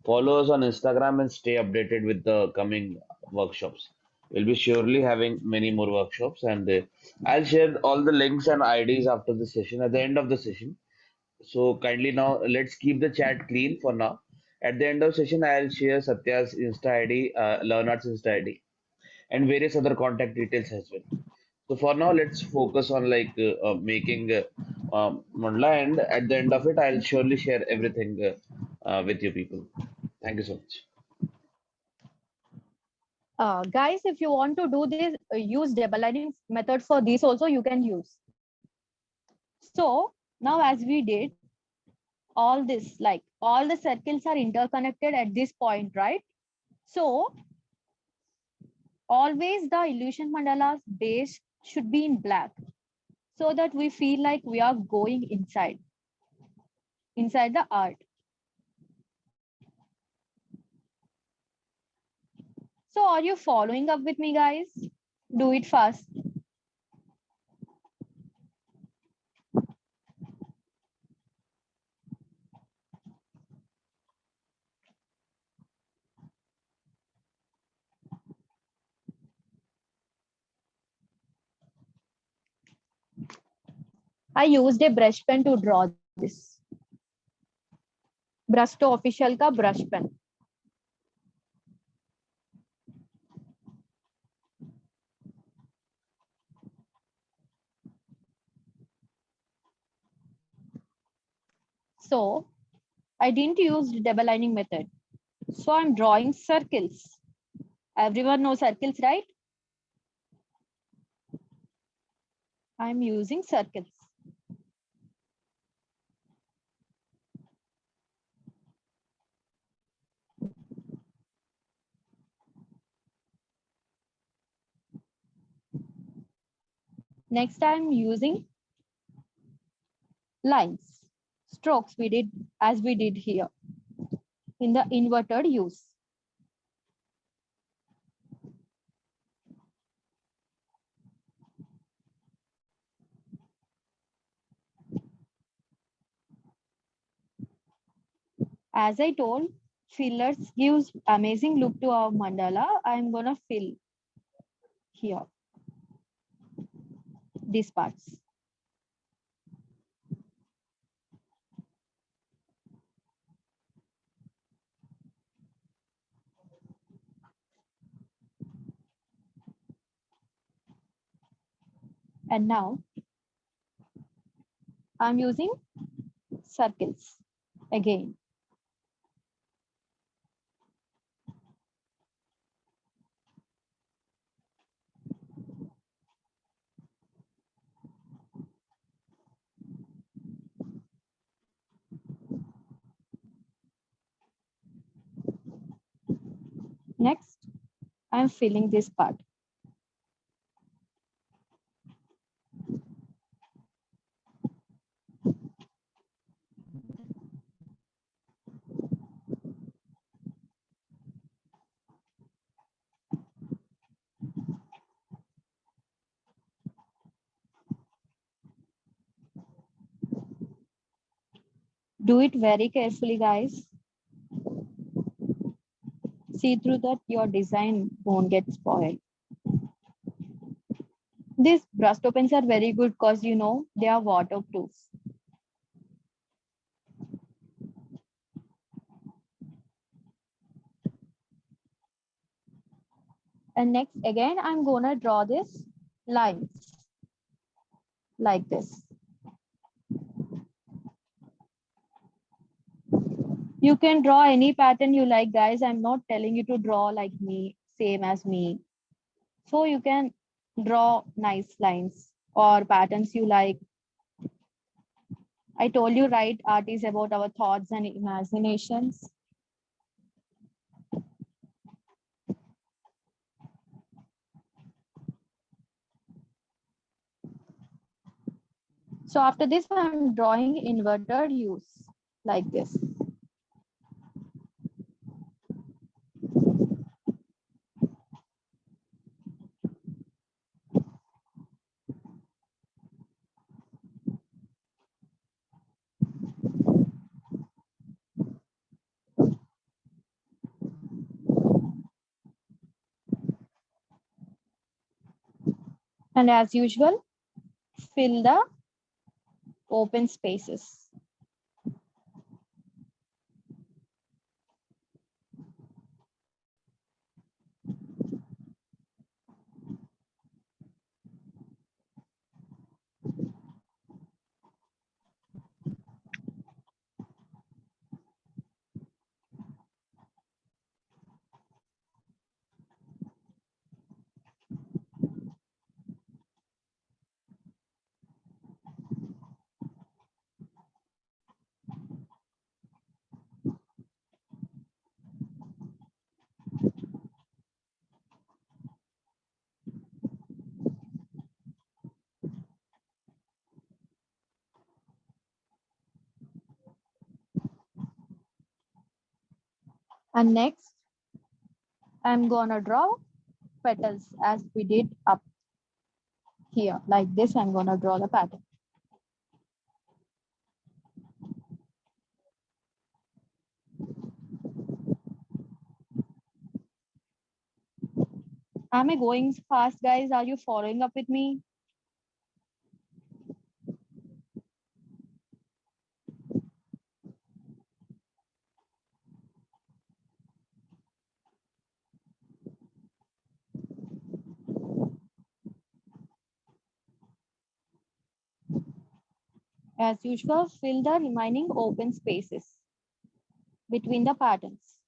follow us on Instagram and stay updated with the coming workshops. We'll be surely having many more workshops, and I'll share all the links and IDs after the session at the end of the session. So kindly now let's keep the chat clean for now. At the end of session, I'll share Satya's Insta ID, LearnArts Insta ID, and various other contact details as well. So for now, let's focus on like making Mandala, and at the end of it, I'll surely share everything with you people. Thank you so much. Guys, if you want to do this, use double lining method for this also, you can use. So now as we did all this, like all the circles are interconnected at this point, right? So always the illusion mandala's base should be in black so that we feel like we are going inside the art. So are you following up with me, guys? Do it fast. I used a brush pen to draw this. Brusto official का brush pen. So I didn't use double lining method. So I'm drawing circles. Everyone knows circles, right? I'm using circles. Next, I'm using lines, strokes we did as we did here in the inverted use. As I told, fillers gives amazing look to our mandala. I'm gonna fill here these parts. And now I'm using circles again. Next, I'm filling this part. Do it very carefully, guys. See through that your design won't get spoiled. These brush pens are very good because you know they are waterproof. And next, again, I'm gonna draw this lines like this. You can draw any pattern you like, guys. I'm not telling you to draw like me, same as me. So you can draw nice lines or patterns you like. I told you, right? Art is about our thoughts and imaginations. So after this, I'm drawing inverted U's like this. And as usual, fill the open spaces. And next, I'm gonna draw petals as we did up here. Like this, I'm gonna draw the pattern. Am I going fast, guys? Are you following up with me? As usual, fill the remaining open spaces between the patterns.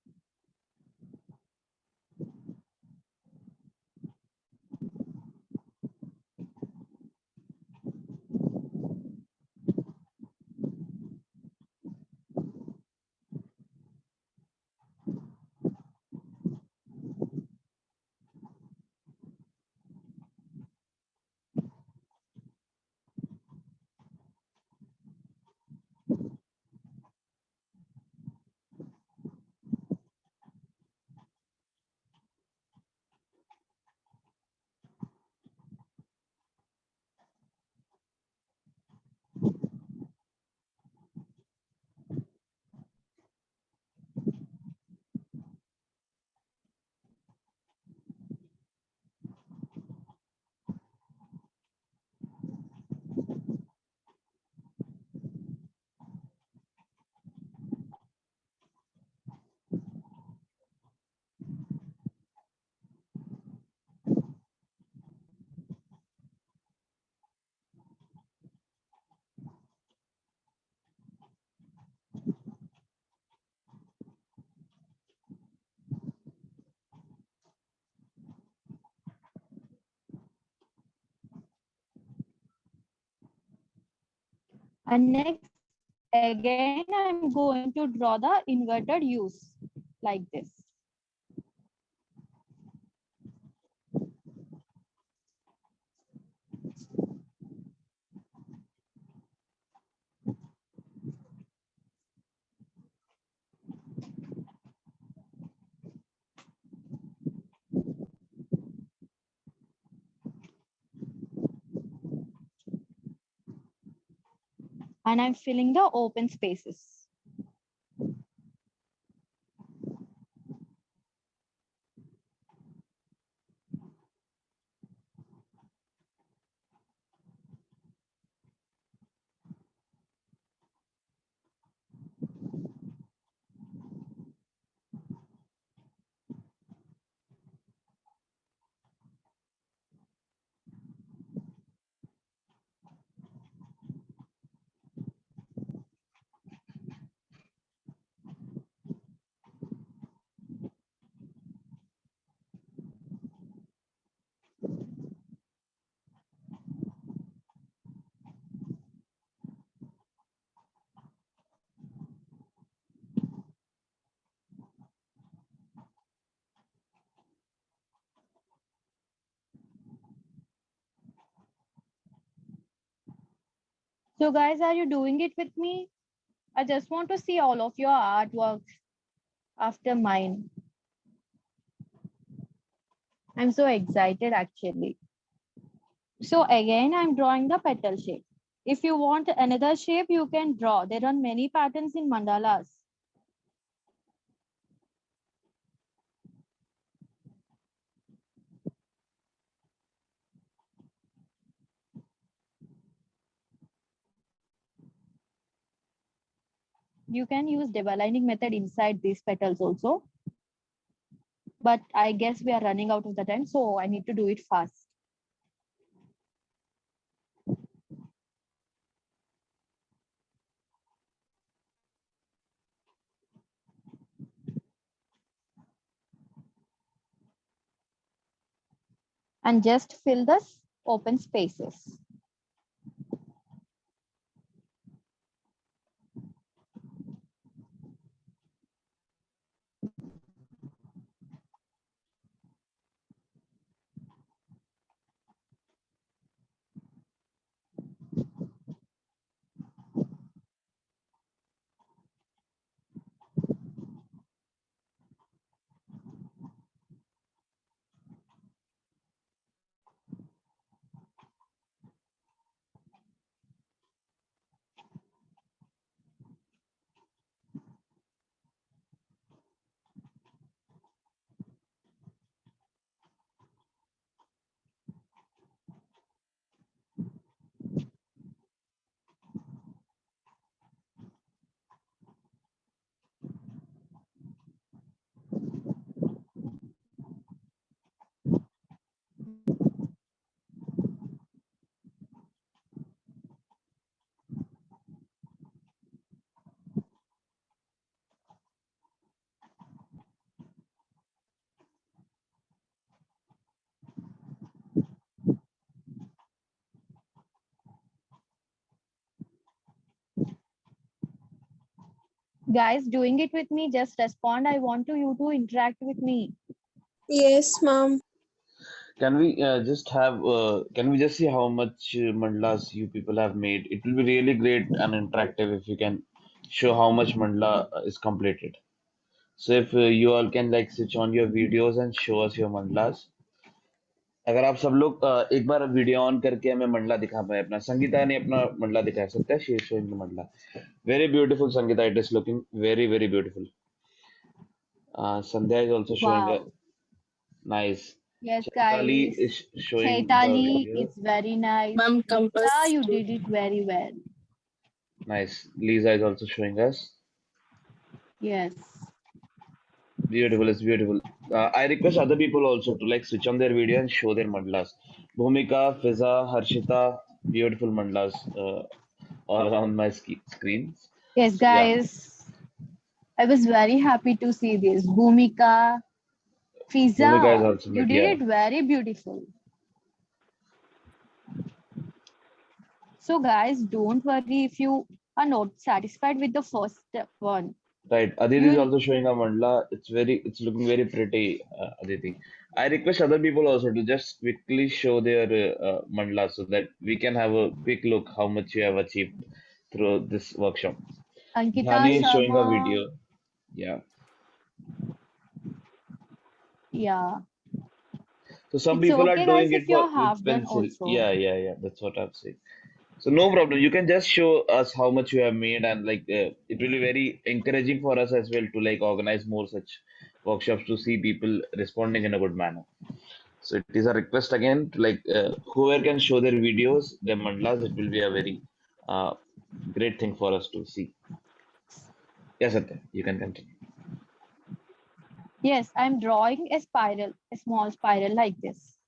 And next, again, I'm going to draw the inverted U's like this. And I'm filling the open spaces. So guys, are you doing it with me? I just want to see all of your artworks after mine. I'm so excited actually. So again, I'm drawing the petal shape. If you want another shape, you can draw. There are many patterns in mandalas. You can use double lining method inside these petals also. But I guess we are running out of the time, so I need to do it fast. And just fill the open spaces. Guys, doing it with me, just respond. I want you to interact with me. Yes, ma'am. Can we can we just see how much mandalas you people have made? It will be really great and interactive if you can show how much mandala is completed. So if you all can like switch on your videos and show us your mandalas. अगर आप सब लोग एक बार video on करके हमें मंडला दिखा पाए अपना संगीता ने अपना मंडला दिखा सकता है she is showing the mandala very beautiful Sangeeta it is looking very very beautiful Sandhya is also showing a Wow. nice. Yes, Chaitali guys. is showing the Chaitali, video. it's very nice. Ma'am, Yeah, compass. you did it very well. Nice. Lisa is also showing us. Yes. Beautiful, it's beautiful. I request other people also to like switch on their video and show their mandlas. Bhumika, Fiza, Harshita, beautiful mandlas all around my screens. Yes, So yeah, guys. I was very happy to see this. Bhumika, Bhumika is Fiza, also you made. did Yeah, it very beautiful. So, guys, don't worry if you are not satisfied with the first one. right. Aditi is You'll also showing a mandla. It's looking very pretty, Aditi. I request other people also to just quickly show their mandala so that we can have a quick look how much you have achieved through this workshop. Ankita Dhani is showing a Sharma. video. Yeah. Yeah. So some It's people are okay, guys, doing it if for you're with half done pencil. also. Yeah, yeah, yeah. That's what I'm saying. So no problem. You can just show us how much you have made, and like it will be very encouraging for us as well to like organize more such workshops to see people responding in a good manner. So it is a request again to like whoever can show their videos, their mandalas, it will be a very uh, great thing for us to see. Yes, Satya, you can continue. Yes, I'm drawing a spiral, a small spiral like this.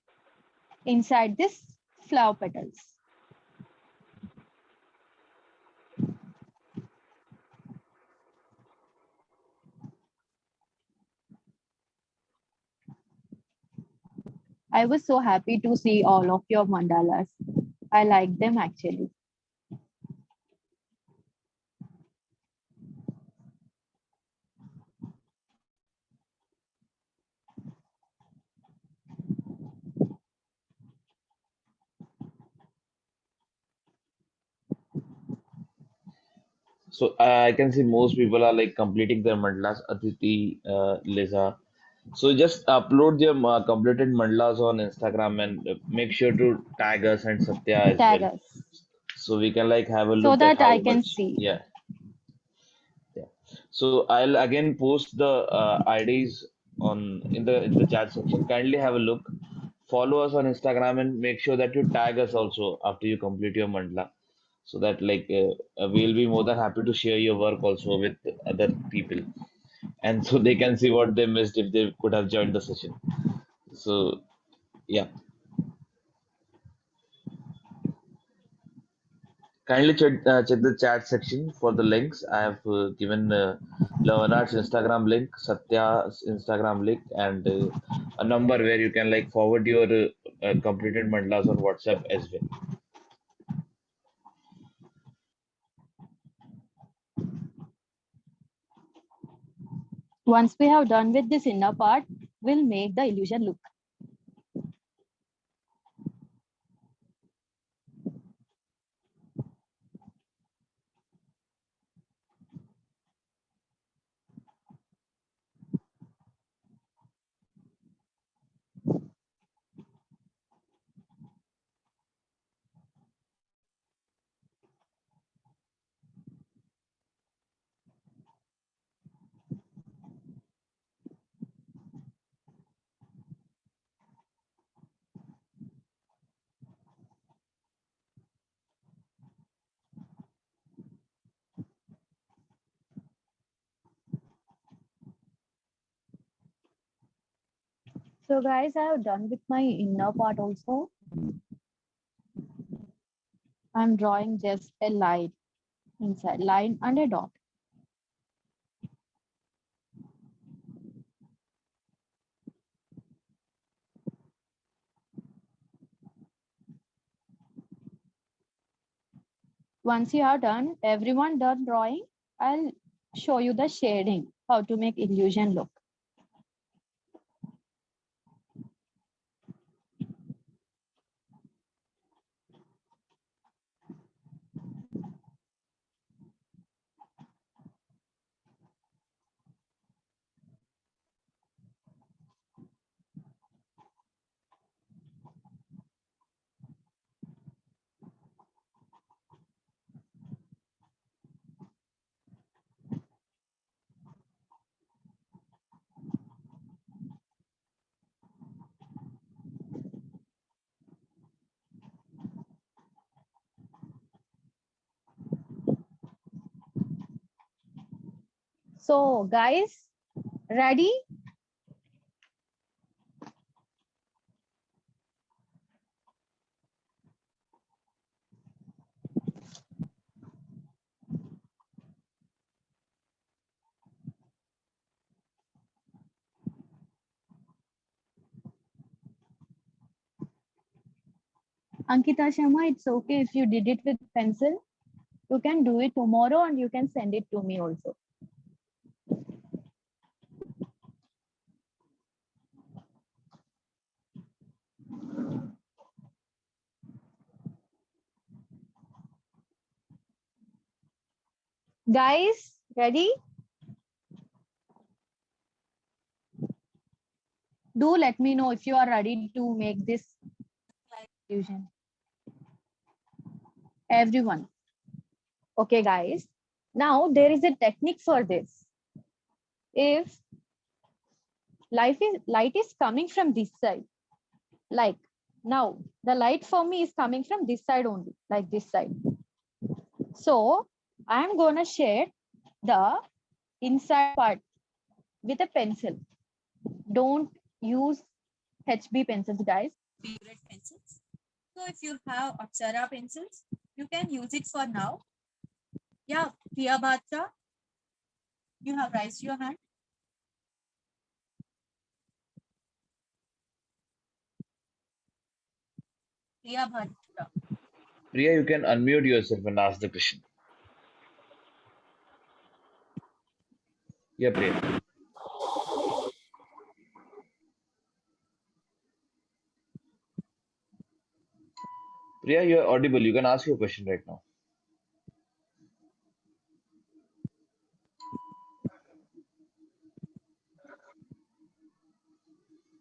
Inside this, flower petals. I was so happy to see all of your mandalas. I like them actually. So I can see most people are like completing their mandalas. Aditi, Liza. So just upload your completed mandalas on Instagram and make sure to tag us and Satya as Tag well, us so we can like have a so look at that I how can much. see. Yeah, yeah. So I'll again post the IDs on in the chat section. Kindly have a look. Follow us on Instagram and make sure that you tag us also after you complete your mandala, so that like we'll be more than happy to share your work also with other people, and so they can see what they missed if they could have joined the session. So yeah, kindly check the chat section for the links. I have given Leonard's Instagram link, Satya's Instagram link, and a number where you can like forward your completed mandalas on WhatsApp as well. Once we have done with this inner part, we'll make the illusion look. So guys, I have done with my inner part also. I'm drawing just a line inside, line and a dot. Once you have done, everyone done drawing, I'll show you the shading, how to make illusion look. So guys, ready? Ankita Sharma, it's okay if you did it with pencil. You can do it tomorrow and you can send it to me also. Guys, ready? Do let me know if you are ready to make this illusion. Everyone. Okay, guys. Now there is a technique for this. If light is coming from this side, like now the light for me is coming from this side only, like this side. So I'm gonna shade the inside part with a pencil. Don't use HB pencils, guys. Favorite pencils. So if you have Apsara pencils, you can use it for now. Yeah, Priya Bhatta, you have raised your hand. Priya Bhatta. Priya, you can unmute yourself and ask the question. Yeah, Priya. Priya, you're audible. You can ask your question right now.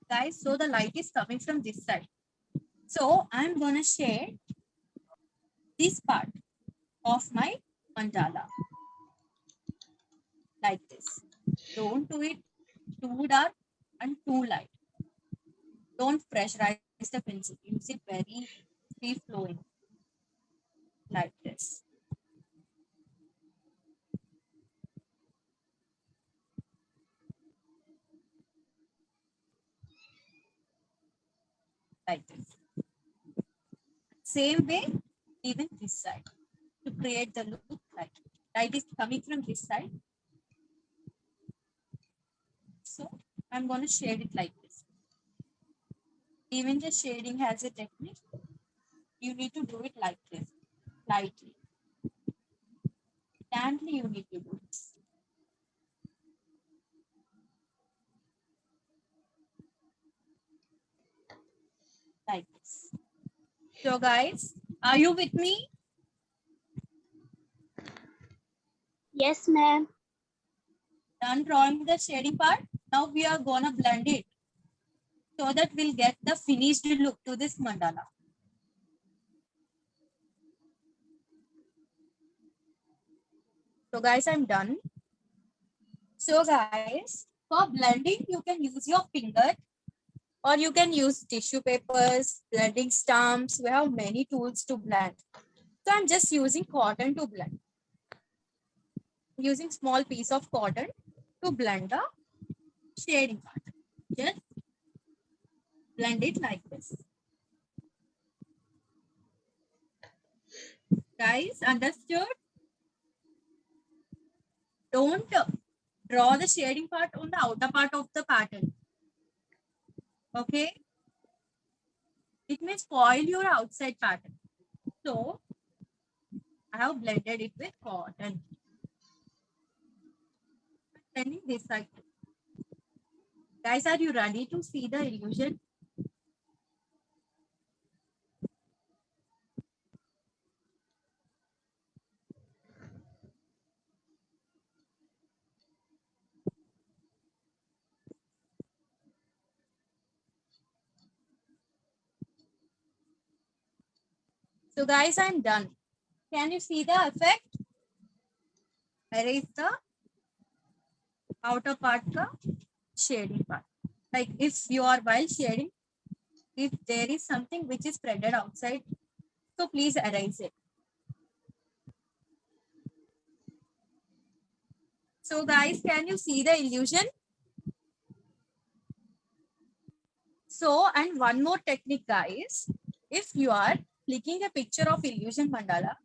Guys, so the light is coming from this side. So I'm gonna shade this part of my mandala like this. Don't do it too dark and too light. Don't pressurize the pencil. Use it very free flowing like this. Like this. Same way, even this side to create the look like light is coming from this side. So I'm going to shade it like this. Even the shading has a technique. You need to do it like this, lightly. Gently you need to do this. Like this. So guys, are you with me? Yes, ma'am. Done drawing the shading part. Now we are gonna blend it so that we'll get the finished look to this mandala. So guys, I'm done. So guys, for blending, you can use your finger or you can use tissue papers, blending stumps. We have many tools to blend. So I'm just using cotton to blend. Using small piece of cotton to blend the shading part. Just blend it like this. Guys, understood? Don't draw the shading part on the outer part of the pattern. Okay? It may spoil your outside pattern. So, I have blended it with cotton. Blending this side. Guys, are you ready to see the illusion? So guys, I'm done. Can you see the effect? Erase the outer part, the shading part. Like if you are while shading, if there is something which is spreaded outside, so please erase it. So guys, can you see the illusion? So, and one more technique, guys. If you are clicking a picture of illusion mandala,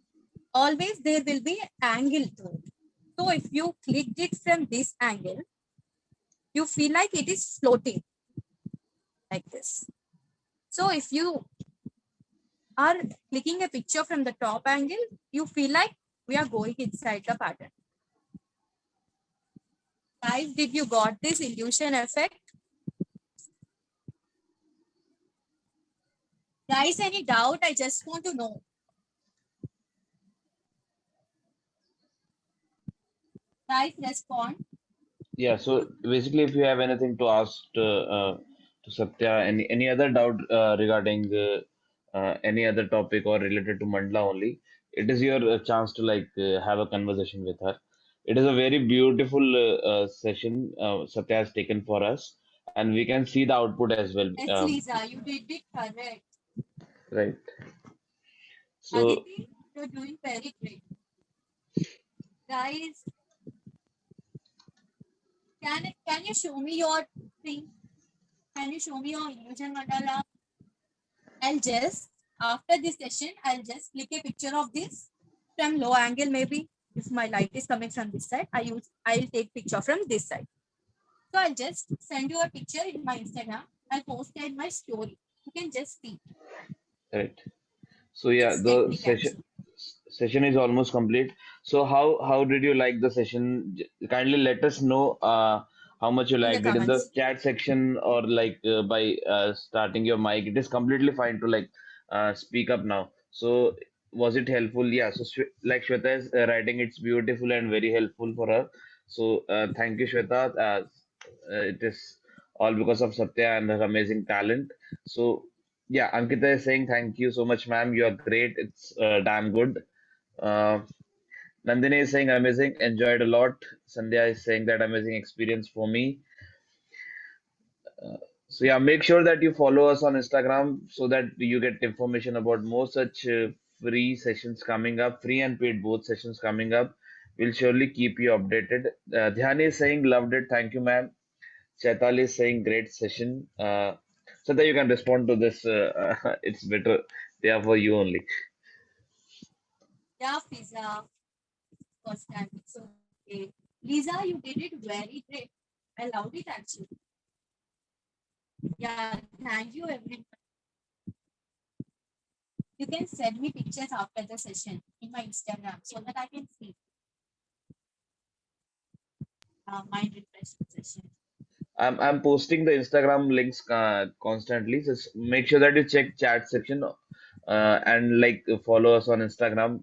always there will be an angle to it. So if you clicked it from this angle, you feel like it is floating like this. So if you are clicking a picture from the top angle, you feel like we are going inside the pattern. Guys, did you got this illusion effect? Guys, any doubt? I just want to know. Guys, respond. Yeah, so basically, if you have anything to ask to Satya, any other doubt regarding any other topic or related to Mandla only, it is your chance to have a conversation with her. It is a very beautiful session Satya has taken for us, and we can see the output as well. Yes, Lisa, you did it correct. Right. So Aditi, you're doing very great. Guys, can you show me your thing? Can you show me your illusion mandala? I'll just, after this session, I'll just click a picture of this from low angle maybe. If my light is coming from this side, I'll take picture from this side. So I'll just send you a picture in my Instagram. I'll post it in my story. You can just see. right. So yeah, It's the technique actually. session is almost complete. So how did you like the session? Kindly let us know how much you In the liked it in the comments. chat section or by starting your mic. It is completely fine to speak up now. So was it helpful? Yeah. So like Shweta is writing, it's beautiful and very helpful for her. So thank you, Shweta. It is all because of Satya and her amazing talent. So yeah, Ankita is saying thank you so much, ma'am. You are great. It's damn good. Uh, Nandini is saying amazing, enjoyed a lot. Sandhya is saying that amazing experience for me. So yeah, make sure that you follow us on Instagram so that you get information about more such free sessions coming up, free and paid both sessions coming up. We'll surely keep you updated. Dhyani is saying loved it. Thank you, ma'am. Chaitali is saying great session. So that you can respond to this. It's better. They are for you only. Yeah, Fiza. First time. It's okay. Lisa, you did it very great. I loved it actually. Yeah, thank you everyone. You can send me pictures after the session in my Instagram so that I can see my reflection session. I'm posting the Instagram links constantly. Just make sure that you check chat section and like follow us on Instagram,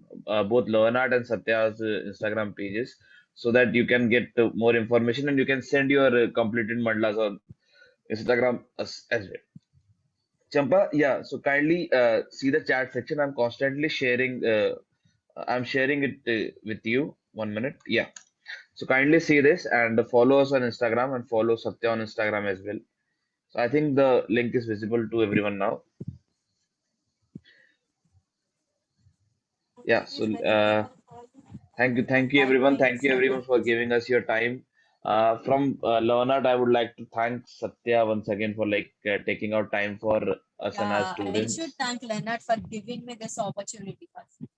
both Leonard and Satya's Instagram pages, so that you can get more information and you can send your completed mandlas on Instagram as well. Champa, yeah. So kindly see the chat section. I'm constantly sharing. I'm sharing it with you. 1 minute. Yeah. So kindly see this and follow us on Instagram and follow Satya on Instagram as well. So I think the link is visible to everyone now. Yeah. So thank you everyone. Thank you everyone for giving us your time. From Leonard, I would like to thank Satya once again for like taking out time for us and our Yeah, I should students. thank Leonard for giving me this opportunity first.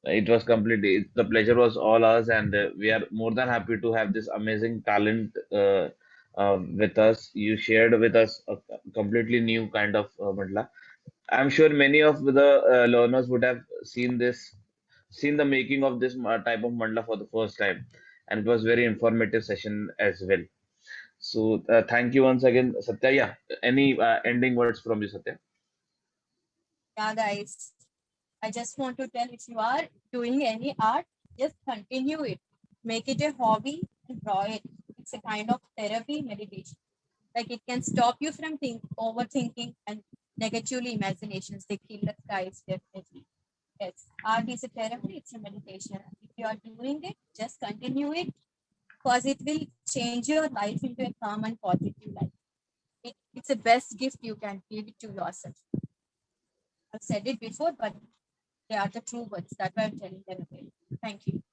It was completely, the pleasure was all ours, and we are more than happy to have this amazing talent with us. You shared with us a completely new kind of mandala. I'm sure many of the learners would have seen the making of this type of mandala for the first time, and it was very informative session as well. So thank you once again, Satya. Yeah, any ending words from you, Satya? Yeah, guys. I just want to tell if you are doing any art, just continue it. Make it a hobby and draw it. It's a kind of therapy meditation. Like it can stop you from overthinking and negatively imaginations. They kill us, guys, definitely. Yes, art is a therapy, it's a meditation. If you are doing it, just continue it because it will change your life into a calm and positive life. It's the best gift you can give it to yourself. I've said it before, but they are the true words. That's why I'm telling them again. Thank you.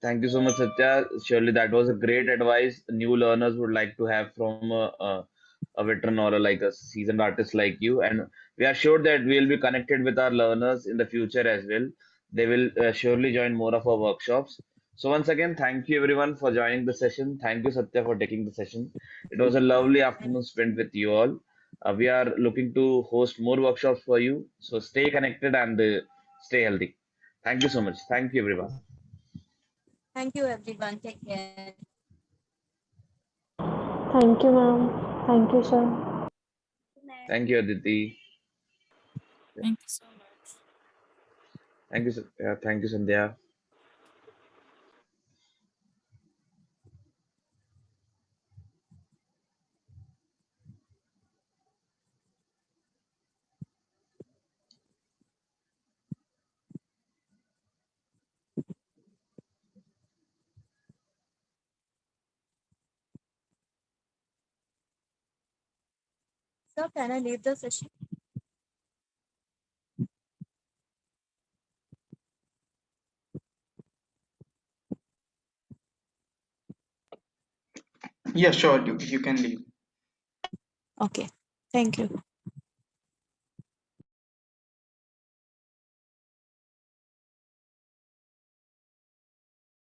Thank you so much, Satya. Surely that was a great advice new learners would like to have from a veteran or like a seasoned artist like you. And we are sure that we will be connected with our learners in the future as well. They will surely join more of our workshops. So once again, thank you everyone for joining the session. Thank you, Satya, for taking the session. It was a lovely afternoon spent with you all. We are looking to host more workshops for you. So stay connected and stay healthy. Thank you so much. Thank you, everyone. Thank you, everyone. Take care. Thank you, ma'am. Thank you, sir. Thank you, Aditi. Thank you so much. Thank you, thank you, Sandhya. So, can I leave the session? Yeah, sure, you can leave. Okay. Thank you.